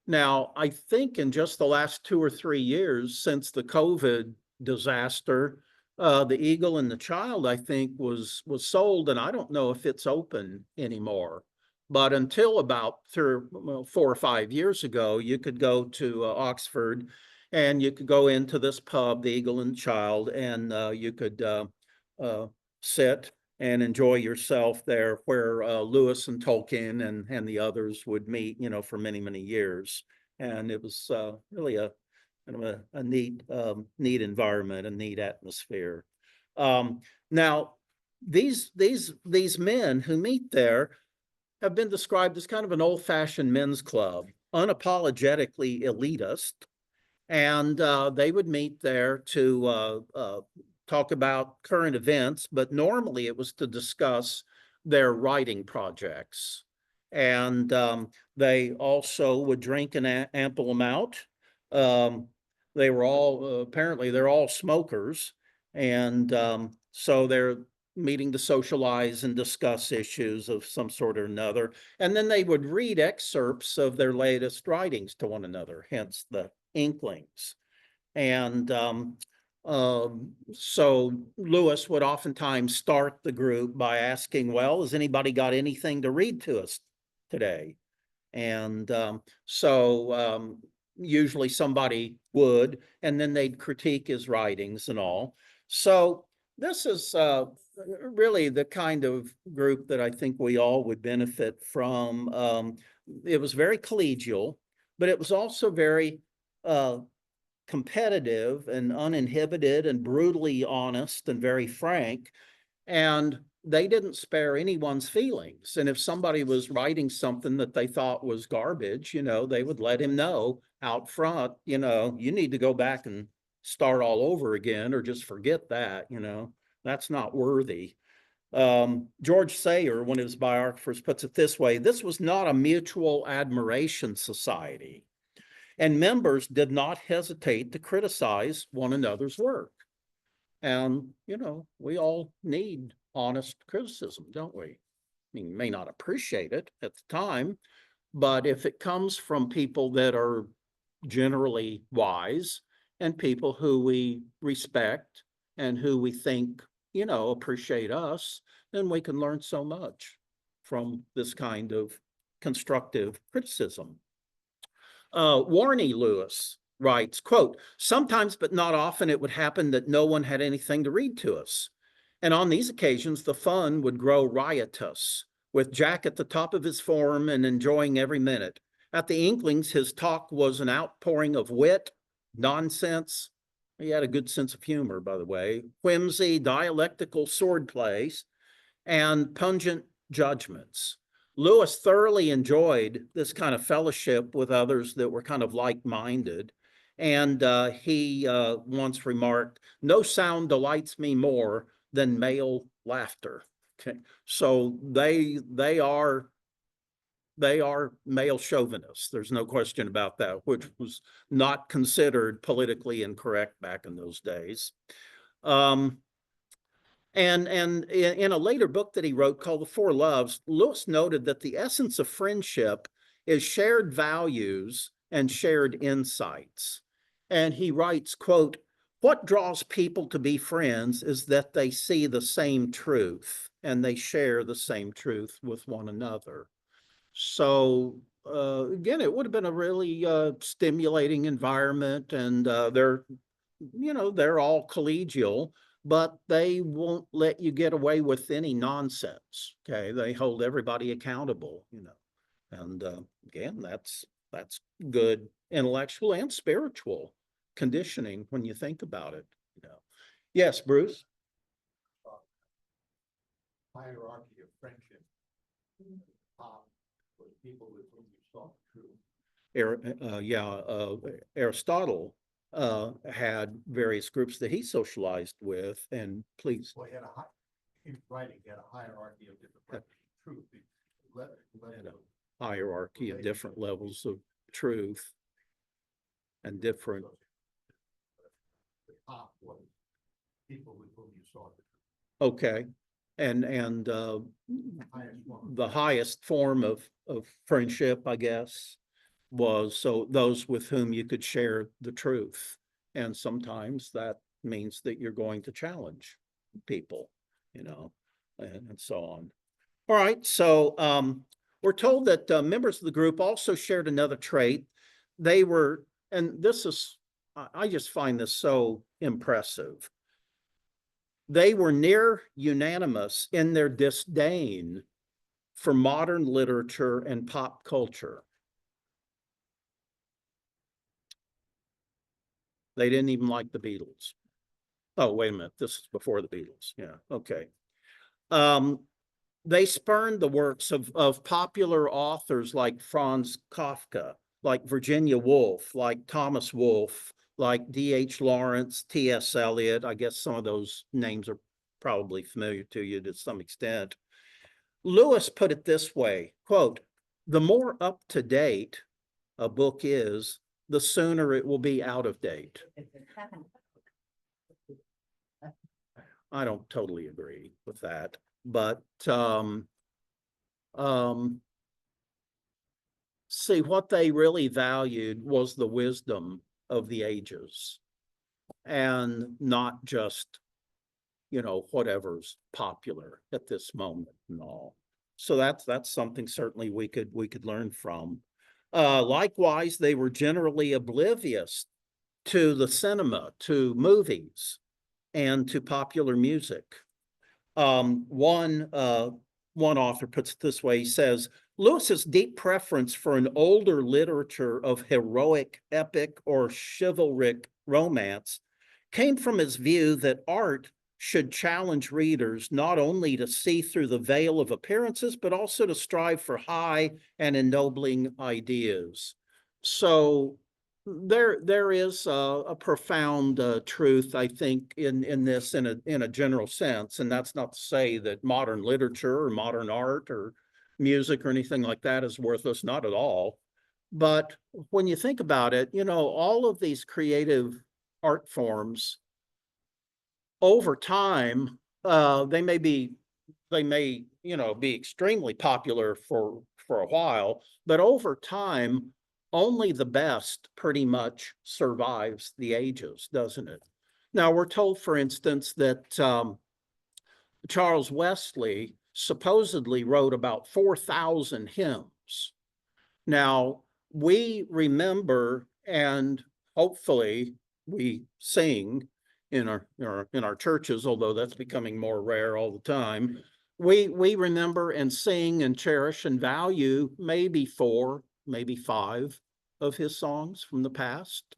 Now, I think in just the last 2 or 3 years since the COVID disaster, the Eagle and the Child, I think, was sold, and I don't know if it's open anymore. But until about 4 or 5 years ago, you could go to Oxford, and you could go into this pub, the Eagle and Child, and you could sit and enjoy yourself there, where Lewis and Tolkien and the others would meet, for many, many years. And it was really a kind of a neat environment, a neat atmosphere. Now, these men who meet there have been described as kind of an old-fashioned men's club, unapologetically elitist. And they would meet there to talk about current events, but normally it was to discuss their writing projects. And they also would drink an ample amount. They were all, apparently they're all smokers. And so they're meeting to socialize and discuss issues of some sort or another. And then they would read excerpts of their latest writings to one another, hence the Inklings. And so Lewis would oftentimes start the group by asking, well, has anybody got anything to read to us today? And so usually somebody would, and then they'd critique his writings and all. So this is really the kind of group that I think we all would benefit from. It was very collegial, but it was also very competitive and uninhibited and brutally honest and very frank. And they didn't spare anyone's feelings. And if somebody was writing something that they thought was garbage, they would let him know out front, you need to go back and start all over again, or just forget that, that's not worthy. George Sayer, one of his biographers, puts it this way: this was not a mutual admiration society, and members did not hesitate to criticize one another's work. And, we all need honest criticism, don't we? I mean, you may not appreciate it at the time, but if it comes from people that are generally wise and people who we respect and who we think, appreciate us, then we can learn so much from this kind of constructive criticism. Warney Lewis writes, quote, sometimes but not often it would happen that no one had anything to read to us. And on these occasions, the fun would grow riotous, with Jack at the top of his form and enjoying every minute. At the Inklings, his talk was an outpouring of wit, nonsense. He had a good sense of humor, by the way, whimsy, dialectical sword plays, and pungent judgments. Lewis thoroughly enjoyed this kind of fellowship with others that were kind of like-minded. And he once remarked, no sound delights me more than male laughter. Okay, so they are they are male chauvinists. There's no question about that, which was not considered politically incorrect back in those days. And in a later book that he wrote called The Four Loves, Lewis noted that the essence of friendship is shared values and shared insights. And he writes, quote, "What draws people to be friends is that they see the same truth and they share the same truth with one another." So again, it would have been a really stimulating environment, and they're all collegial, but they won't let you get away with any nonsense. Okay, they hold everybody accountable, and again, that's good intellectual and spiritual conditioning when you think about it. Yes, Bruce. Hierarchy of friendship. For people with whom you sought truth. Aristotle had various groups that he socialized with, and please. Well, he's writing, he had a hierarchy of different levels of truth. Had a hierarchy of different levels of truth and different. The top was people with whom you sought the truth. Okay. And the highest form of friendship, I guess, was those with whom you could share the truth. And sometimes that means that you're going to challenge people, and so on. All right, so we're told that members of the group also shared another trait. They were, and this is, I just find this so impressive. They were near unanimous in their disdain for modern literature and pop culture. They didn't even like the Beatles. Oh, wait a minute. This is before the Beatles. Yeah, okay. They spurned the works of popular authors like Franz Kafka, like Virginia Woolf, like Thomas Wolfe, like D.H. Lawrence, T.S. Eliot. I guess some of those names are probably familiar to you to some extent. Lewis put it this way, quote, "The more up to date a book is, the sooner it will be out of date." I don't totally agree with that, but see, what they really valued was the wisdom of the ages and not just, whatever's popular at this moment and all. So that's something certainly we could learn from. Likewise, they were generally oblivious to the cinema, to movies, and to popular music. One author puts it this way. He says, Lewis's deep preference for an older literature of heroic, epic, or chivalric romance came from his view that art should challenge readers not only to see through the veil of appearances, but also to strive for high and ennobling ideas. So there is a profound truth, I think, in this in a general sense, and that's not to say that modern literature or modern art or music or anything like that is worthless, not at all. But when you think about it, all of these creative art forms over time, they may be extremely popular for a while, but over time, only the best pretty much survives the ages, doesn't it? Now, we're told, for instance, that Charles Wesley supposedly wrote about 4,000 hymns. Now, we remember, and hopefully we sing in our churches, although that's becoming more rare all the time. We remember and sing and cherish and value maybe 4, maybe 5 of his songs from the past.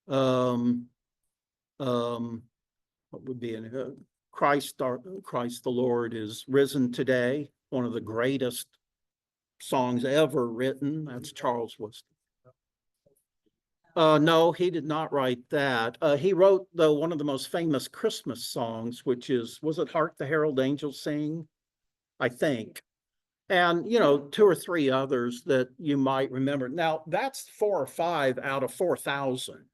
What would be in Christ the Lord is risen today, one of the greatest songs ever written. That's Charles Wesley. No, he did not write that. He wrote, though, one of the most famous Christmas songs, which was it Hark the Herald Angels Sing? I think. And, you know, two or three others that you might remember. Now, that's 4 or 5 out of 4,000.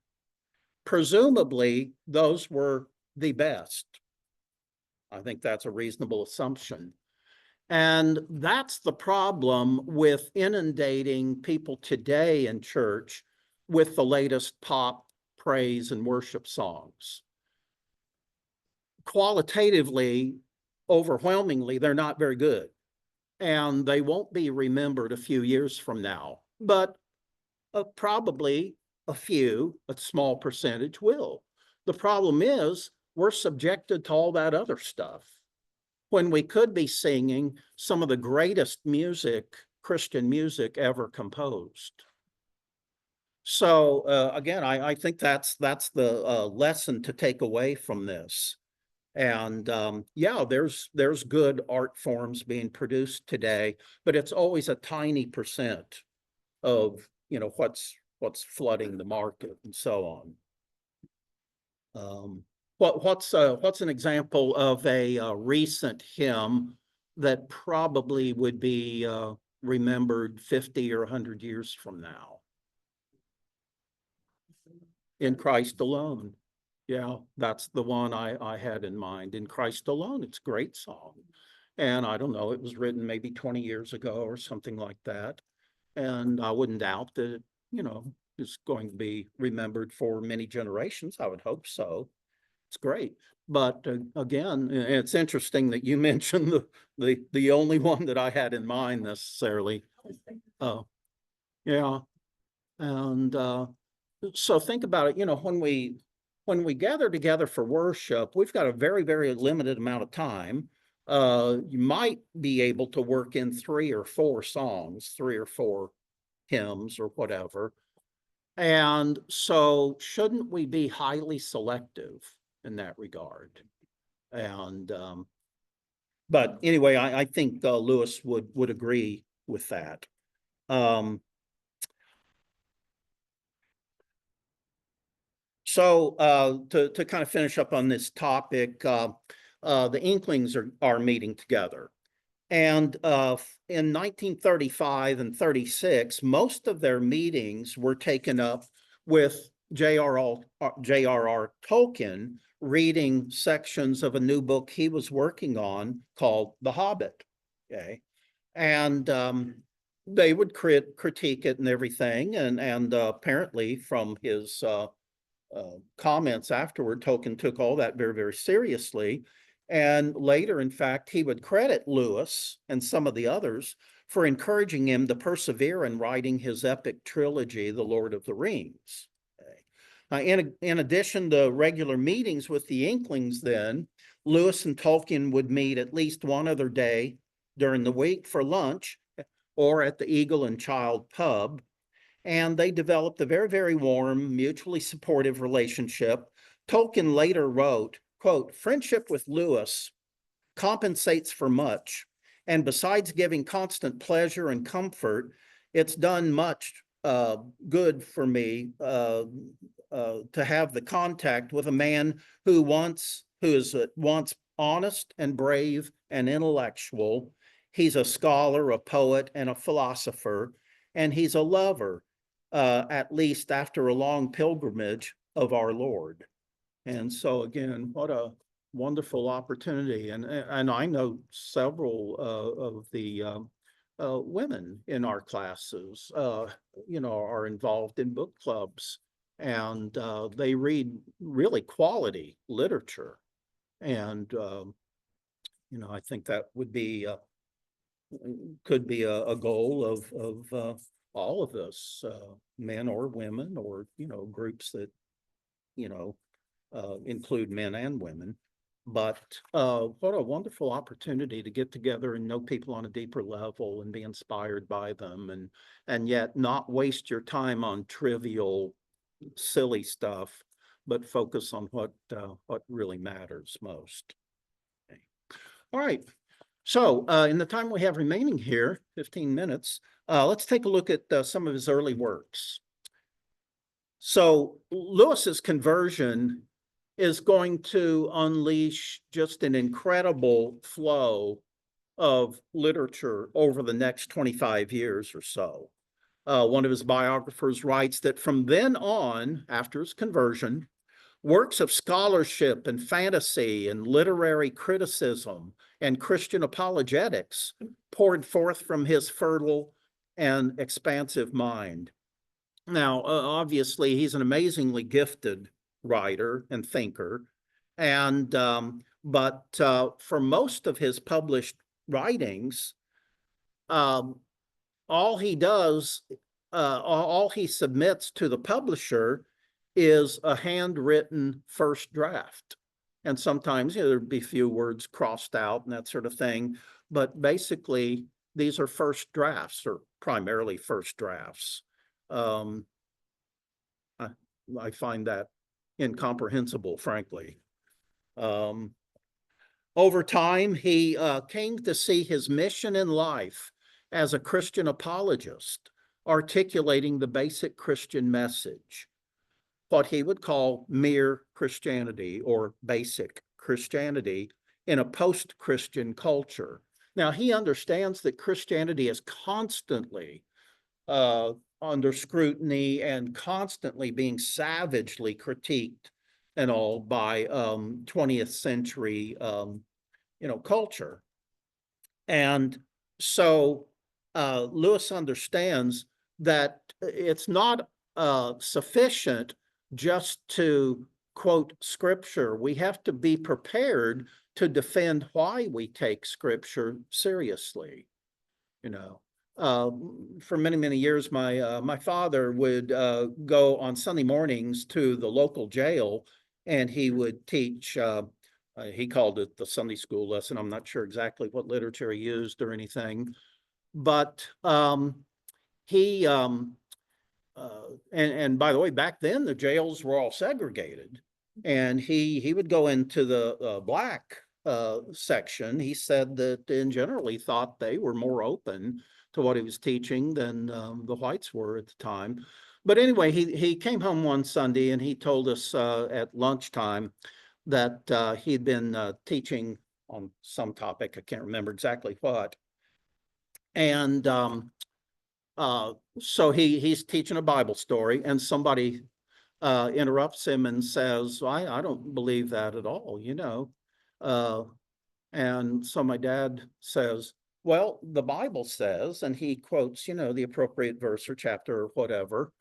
Presumably, those were the best. I think that's a reasonable assumption. And that's the problem with inundating people today in church with the latest pop, praise, and worship songs. Qualitatively, overwhelmingly, they're not very good. And they won't be remembered a few years from now. But probably a small percentage will. The problem is we're subjected to all that other stuff when we could be singing some of the greatest music, Christian music ever composed. So again, I think that's the lesson to take away from this. And yeah, there's good art forms being produced today, but it's always a tiny percent of, you know, what's flooding the market and so on. What's an example of a recent hymn that probably would be remembered 50 or 100 years from now? In Christ Alone. Yeah, that's the one I had in mind. In Christ Alone. It's a great song. And I don't know, it was written maybe 20 years ago or something like that. And I wouldn't doubt that, you know, it's going to be remembered for many generations. I would hope so. It's great. But again, it's interesting that you mentioned the only one that I had in mind necessarily. Yeah. And so think about it, you know, when we gather together for worship, we've got a very, very limited amount of time. You might be able to work in 3 or 4 songs, 3 or 4 hymns or whatever. And so shouldn't we be highly selective in that regard? And but anyway, I think Lewis would agree with that. So to kind of finish up on this topic, the Inklings are meeting together. And in 1935 and 36, most of their meetings were taken up with J.R.R. Tolkien reading sections of a new book he was working on called The Hobbit. Okay. And they would critique it and everything. And apparently from his comments afterward, Tolkien took all that very, very seriously. And later, in fact, he would credit Lewis and some of the others for encouraging him to persevere in writing his epic trilogy, The Lord of the Rings. In addition to regular meetings with the Inklings then, Lewis and Tolkien would meet at least one other day during the week for lunch or at the Eagle and Child pub. And they developed a very, very warm, mutually supportive relationship. Tolkien later wrote, quote, "Friendship with Lewis compensates for much, and besides giving constant pleasure and comfort, it's done much good for me to have the contact with a man who is at once honest and brave and intellectual. He's a scholar, a poet, and a philosopher, and he's a lover, at least after a long pilgrimage of our Lord." And so again, what a wonderful opportunity. And I know several of the women in our classes, you know, are involved in book clubs, and they read really quality literature. And, you know, I think that would be, could be a goal of all of us, men or women, or, you know, groups that, you know, include men and women. But what a wonderful opportunity to get together and know people on a deeper level and be inspired by them, and yet not waste your time on trivial, silly stuff, but focus on what really matters most. Okay. All right. So in the time we have remaining here, 15 minutes, let's take a look at some of his early works. So Lewis's conversion is going to unleash just an incredible flow of literature over the next 25 years or so. One of his biographers writes that from then on, after his conversion, works of scholarship and fantasy and literary criticism and Christian apologetics poured forth from his fertile and expansive mind. Now, obviously, he's an amazingly gifted writer and thinker, and but for most of his published writings, um, all he does, all he submits to the publisher is a handwritten first draft. And sometimes, there'd be a few words crossed out and that sort of thing. But basically, these are first drafts, or primarily first drafts. I find that incomprehensible, frankly. Over time, he came to see his mission in life as a Christian apologist, articulating the basic Christian message, what he would call mere Christianity or basic Christianity in a post-Christian culture. Now, he understands that Christianity is constantly under scrutiny and constantly being savagely critiqued and all by 20th century culture. And so Lewis understands that it's not sufficient just to quote scripture. We have to be prepared to defend why we take scripture seriously. For many, many years, my father would go on Sunday mornings to the local jail, and he would teach. He called it the Sunday school lesson. I'm not sure exactly what literature he used or anything, but he and by the way, back then the jails were all segregated, and he would go into the black section. He said that in general he thought they were more open to what he was teaching than the whites were at the time. But anyway, he came home one Sunday and he told us at lunchtime that he'd been teaching on some topic. I can't remember exactly what. And so he's teaching a Bible story, and somebody interrupts him and says, I don't believe that at all, and so my dad says, well, the Bible says, and he quotes, the appropriate verse or chapter or whatever.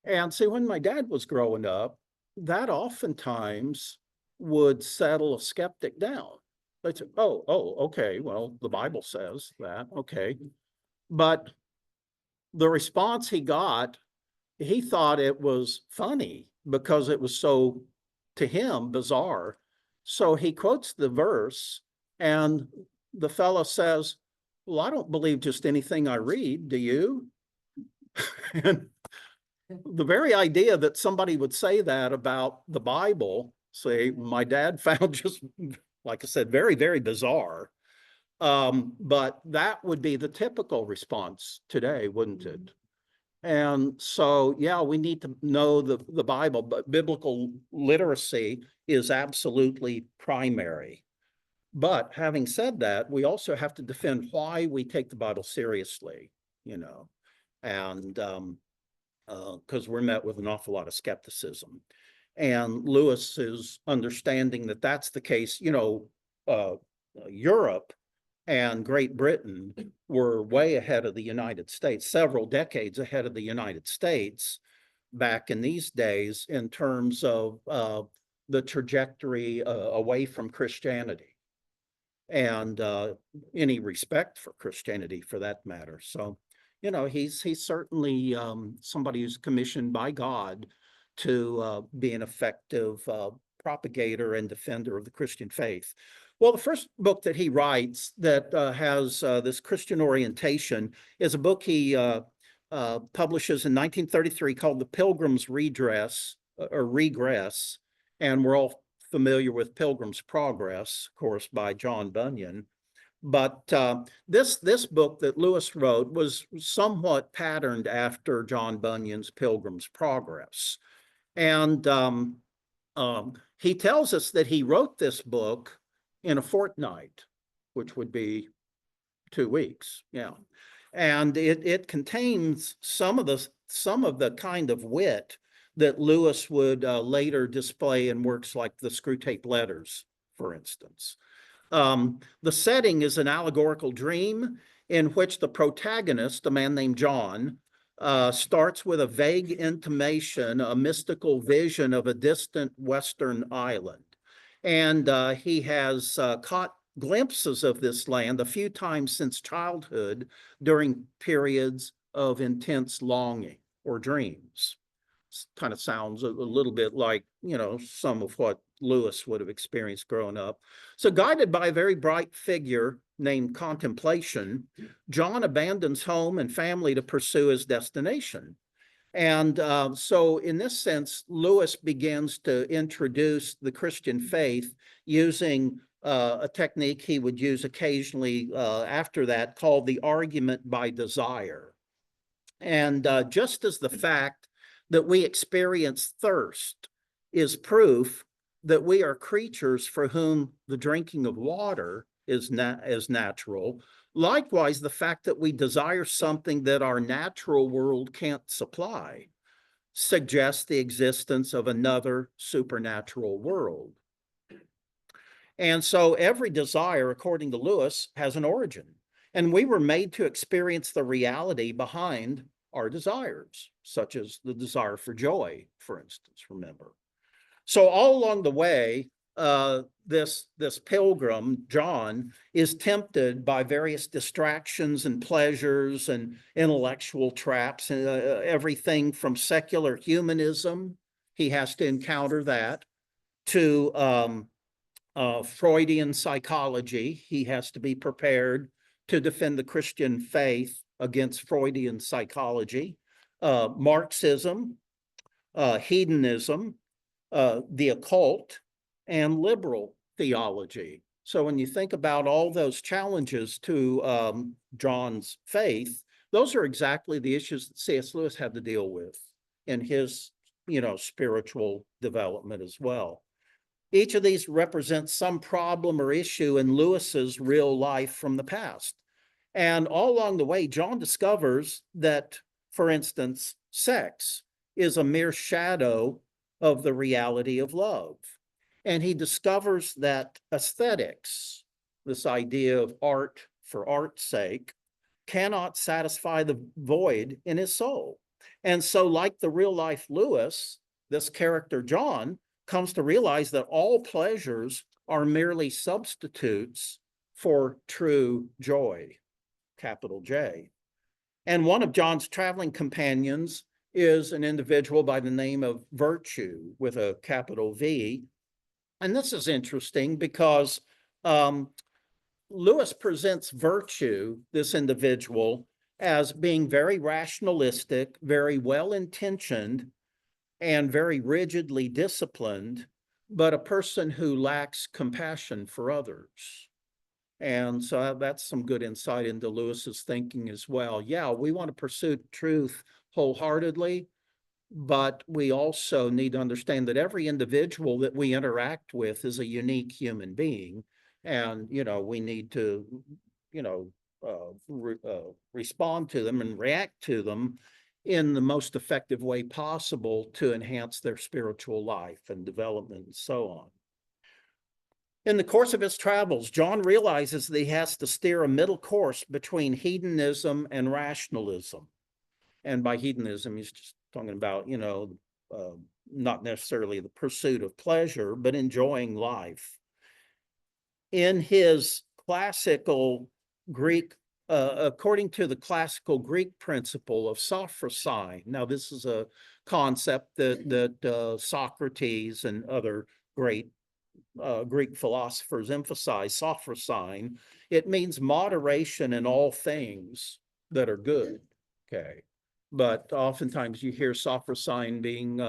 And see, when my dad was growing up, that oftentimes would settle a skeptic down. They'd say, oh, okay, well, the Bible says that, okay. But the response he got, he thought it was funny because it was so, to him, bizarre. So he quotes the verse, and the fellow says, well, I don't believe just anything I read, do you? And the very idea that somebody would say that about the Bible, say, my dad found just, like I said, very, very bizarre. But that would be the typical response today, wouldn't it? And so, yeah, we need to know the Bible, but biblical literacy is absolutely primary. But having said that, we also have to defend why we take the Bible seriously, and because we're met with an awful lot of skepticism. And Lewis is understanding that that's the case. Europe and Great Britain were way ahead of the United States, several decades ahead of the United States back in these days in terms of the trajectory away from Christianity and any respect for Christianity for that matter. So, he's certainly somebody who's commissioned by God to be an effective propagator and defender of the Christian faith. Well, the first book that he writes that has this Christian orientation is a book he publishes in 1933 called The Pilgrim's Regress, and we're all familiar with Pilgrim's Progress, of course, by John Bunyan. But this book that Lewis wrote was somewhat patterned after John Bunyan's Pilgrim's Progress. And he tells us that he wrote this book in a fortnight, which would be 2 weeks, yeah. And it contains some of the kind of wit that Lewis would later display in works like the Screwtape Letters, for instance. The setting is an allegorical dream in which the protagonist, a man named John, starts with a vague intimation, a mystical vision of a distant Western island. And he has caught glimpses of this land a few times since childhood during periods of intense longing or dreams. Kind of sounds a little bit like, some of what Lewis would have experienced growing up. So guided by a very bright figure named Contemplation, John abandons home and family to pursue his destination. And so in this sense, Lewis begins to introduce the Christian faith using a technique he would use occasionally after that, called the argument by desire. And just as the fact that we experience thirst is proof that we are creatures for whom the drinking of water is natural, likewise, the fact that we desire something that our natural world can't supply suggests the existence of another supernatural world. And so every desire, according to Lewis, has an origin. And we were made to experience the reality behind our desires, such as the desire for joy, for instance, remember. So all along the way, this pilgrim, John, is tempted by various distractions and pleasures and intellectual traps, everything from secular humanism, he has to encounter that, to Freudian psychology. He has to be prepared to defend the Christian faith against Freudian psychology, Marxism, hedonism, the occult, and liberal theology. So when you think about all those challenges to John's faith, those are exactly the issues that C.S. Lewis had to deal with in his, spiritual development as well. Each of these represents some problem or issue in Lewis's real life from the past. And all along the way, John discovers that, for instance, sex is a mere shadow of the reality of love. And he discovers that aesthetics, this idea of art for art's sake, cannot satisfy the void in his soul. And so, like the real life Lewis, this character John comes to realize that all pleasures are merely substitutes for true joy, capital J. And one of John's traveling companions is an individual by the name of Virtue with a capital V. And this is interesting because Lewis presents Virtue, this individual, as being very rationalistic, very well-intentioned, and very rigidly disciplined, but a person who lacks compassion for others. And so that's some good insight into Lewis's thinking as well. Yeah, we want to pursue truth wholeheartedly, but we also need to understand that every individual that we interact with is a unique human being. And, we need to, respond to them and react to them in the most effective way possible to enhance their spiritual life and development and so on. In the course of his travels, John realizes that he has to steer a middle course between hedonism and rationalism. And by hedonism, he's just talking about, not necessarily the pursuit of pleasure, but enjoying life. In his classical Greek, according to the classical Greek principle of sophrosyne, now this is a concept that Socrates and other great Greek philosophers emphasize, sophrosyne. It means moderation in all things that are good, okay? But oftentimes you hear sophrosyne being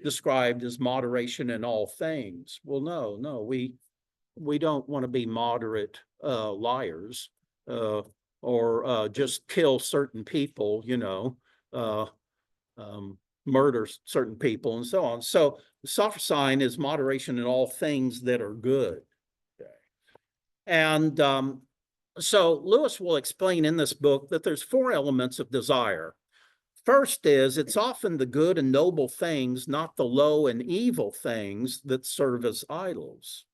described as moderation in all things. Well, no, we don't want to be moderate liars or just kill certain people, murder certain people and so on. So the sophrosyne is moderation in all things that are good. Okay. And So Lewis will explain in this book that there's 4 elements of desire. First is it's often the good and noble things, not the low and evil things that serve as idols.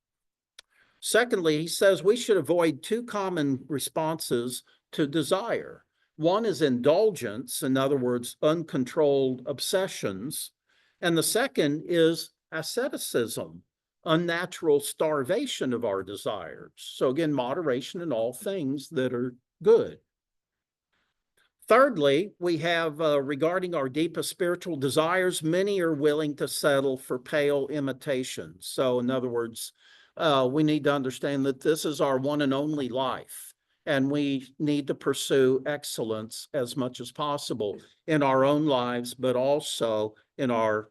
Secondly, he says we should avoid 2 common responses to desire. One is indulgence, in other words, uncontrolled obsessions. And the second is asceticism, unnatural starvation of our desires. So again, moderation in all things that are good. Thirdly, we have regarding our deepest spiritual desires, many are willing to settle for pale imitations. So in other words, we need to understand that this is our one and only life, and we need to pursue excellence as much as possible in our own lives, but also in our,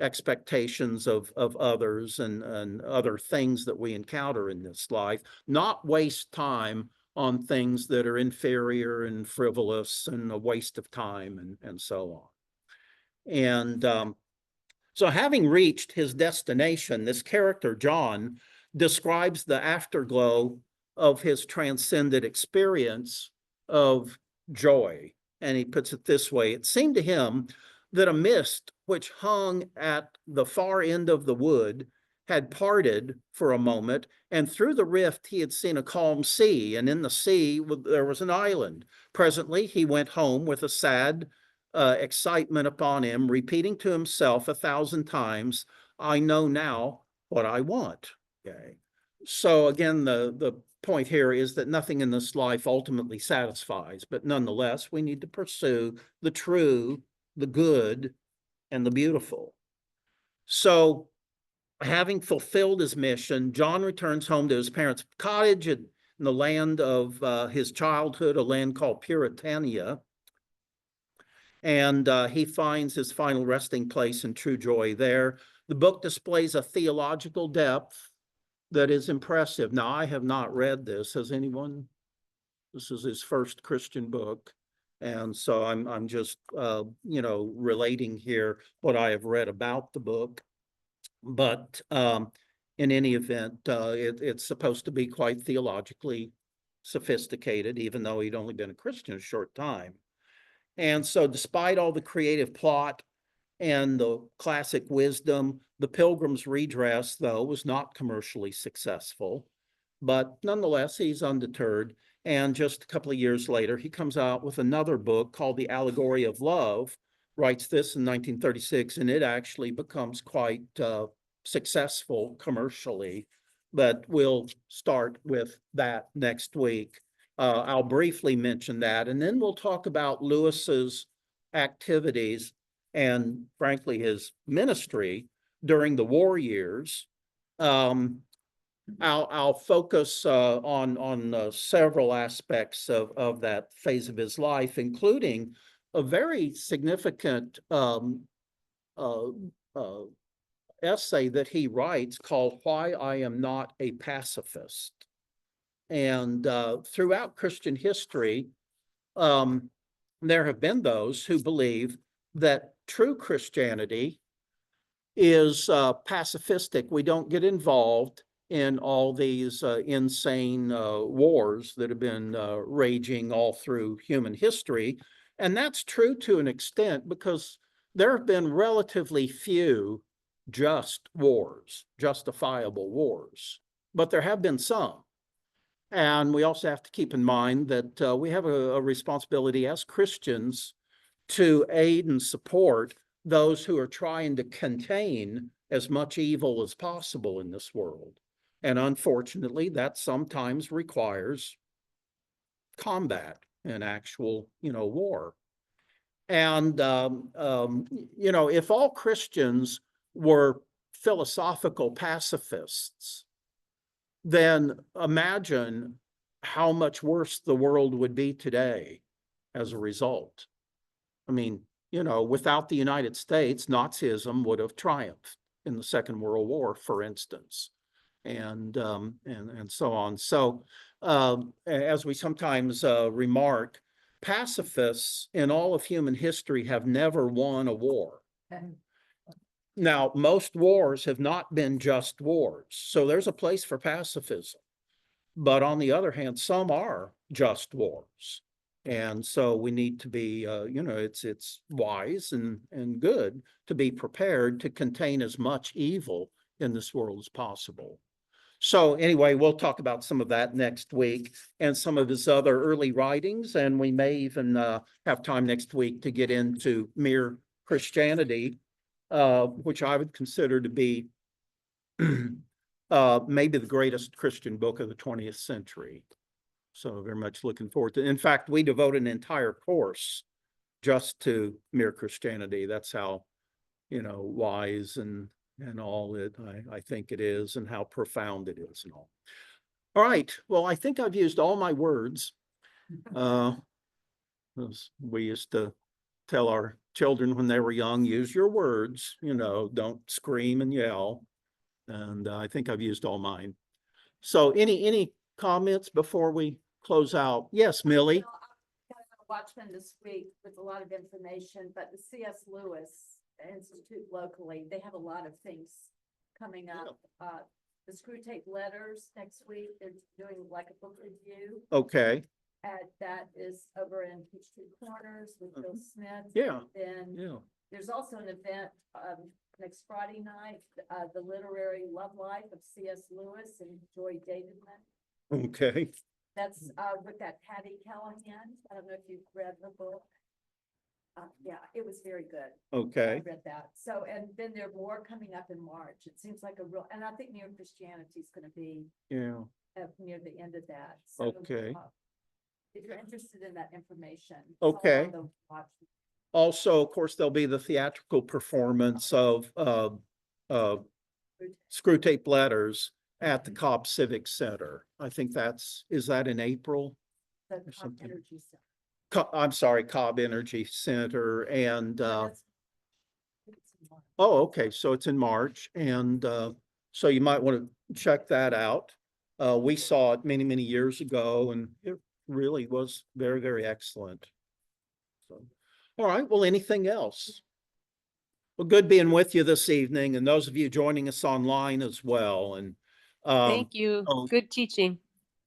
expectations of others and other things that we encounter in this life, not waste time on things that are inferior and frivolous and a waste of time and so on. And so having reached his destination, this character, John, describes the afterglow of his transcendent experience of joy. And he puts it this way: it seemed to him that a mist which hung at the far end of the wood had parted for a moment, and through the rift he had seen a calm sea, and in the sea there was an island. Presently he went home with a sad excitement upon him, repeating to himself 1,000 times, I know now what I want. Okay. So again, the point here is that nothing in this life ultimately satisfies, but nonetheless, we need to pursue the true, the good, and the beautiful. So having fulfilled his mission, John returns home to his parents' cottage in the land of his childhood, a land called Puritania. And he finds his final resting place and true joy there. The book displays a theological depth that is impressive. Now, I have not read this. Has anyone? This is his first Christian book. And so I'm just, relating here what I have read about the book. But in any event, it's supposed to be quite theologically sophisticated, even though he'd only been a Christian a short time. And so despite all the creative plot and the classic wisdom, the Pilgrim's Redress, though, was not commercially successful. But nonetheless, he's undeterred. And just a couple of years later, he comes out with another book called The Allegory of Love, writes this in 1936, and it actually becomes quite successful commercially. But we'll start with that next week. I'll briefly mention that, and then we'll talk about Lewis's activities and, frankly, his ministry during the war years. I'll focus on several aspects of that phase of his life, including a very significant essay that he writes called "Why I Am Not a Pacifist." And throughout Christian history, there have been those who believe that true Christianity is pacifistic. We don't get involved in all these insane wars that have been raging all through human history. And that's true to an extent because there have been relatively few just wars, justifiable wars, but there have been some. And we also have to keep in mind that we have a responsibility as Christians to aid and support those who are trying to contain as much evil as possible in this world. And unfortunately, that sometimes requires combat and actual, war. And, if all Christians were philosophical pacifists, then imagine how much worse the world would be today as a result. I mean, without the United States, Nazism would have triumphed in the Second World War, for instance, and so on. So, as we sometimes remark, pacifists in all of human history have never won a war. Now, most wars have not been just wars, so there's a place for pacifism. But on the other hand, some are just wars. And so we need to be, it's wise and good to be prepared to contain as much evil in this world as possible. So anyway, we'll talk about some of that next week and some of his other early writings. And we may even have time next week to get into Mere Christianity, which I would consider to be maybe the greatest Christian book of the 20th century. So very much looking forward to it. In fact, we devote an entire course just to Mere Christianity. That's how, wise and all it I think it is, and how profound it is and all. All right. Well, I think I've used all my words. We used to tell our children when they were young, use your words, don't scream and yell. And I think I've used all mine. So any comments before we close out? Yes, Millie. Watchman this week with a lot of information, but the C.S. Lewis Institute locally, they have a lot of things coming up. The Screw Tape Letters next week, they're doing like a book review. Okay. And that is over in Peachtree Corners with Bill Smith. Yeah. Then there's also an event next Friday night, the literary love life of C.S. Lewis and Joy Davidman. Okay. That's with that Patty Callahan. I don't know if you've read the book. Yeah, it was very good. Okay. I read that. So, and then there are more coming up in March. It seems like and I think Mere Christianity is going to be near the end of that. So, Okay. If you're interested in that information. Okay. Watch. Also, of course, there'll be the theatrical performance of Screw Tape Letters at the Cobb Civic Center. I think is that in April? The or Cobb something? Energy Center. I'm sorry, Cobb Energy Center. And It's in March. okay, so it's in March, and so you might want to check that out. We saw it many, many years ago, and it really was very, very excellent. So, all right, well, anything else? Well, good being with you this evening, and those of you joining us online as well. And Thank you. Good teaching.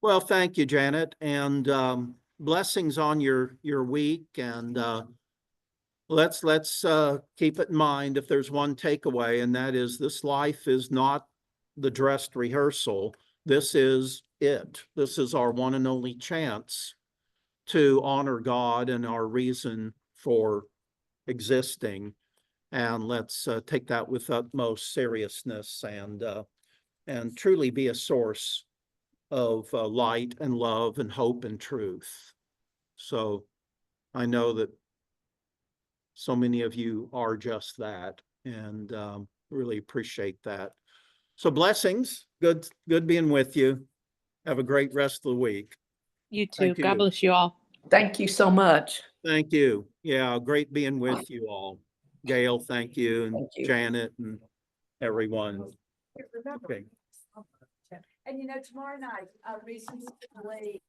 well, thank you, Janet, and blessings on your week. And let's keep it in mind if there's one takeaway, and that is this life is not the dressed rehearsal. This is it. This is our one and only chance to honor God and our reason for existing. And let's take that with utmost seriousness and truly be a source of light and love and hope and truth. So I know that so many of you are just that, and really appreciate that. So blessings, good being with you. Have a great rest of the week. You too. Thank you. God bless you all. Thank you so much. Thank you. Yeah, great being with you all. Gail, thank you, and Thank you. Janet and everyone. Remember. Okay. And tomorrow night, reasons to believe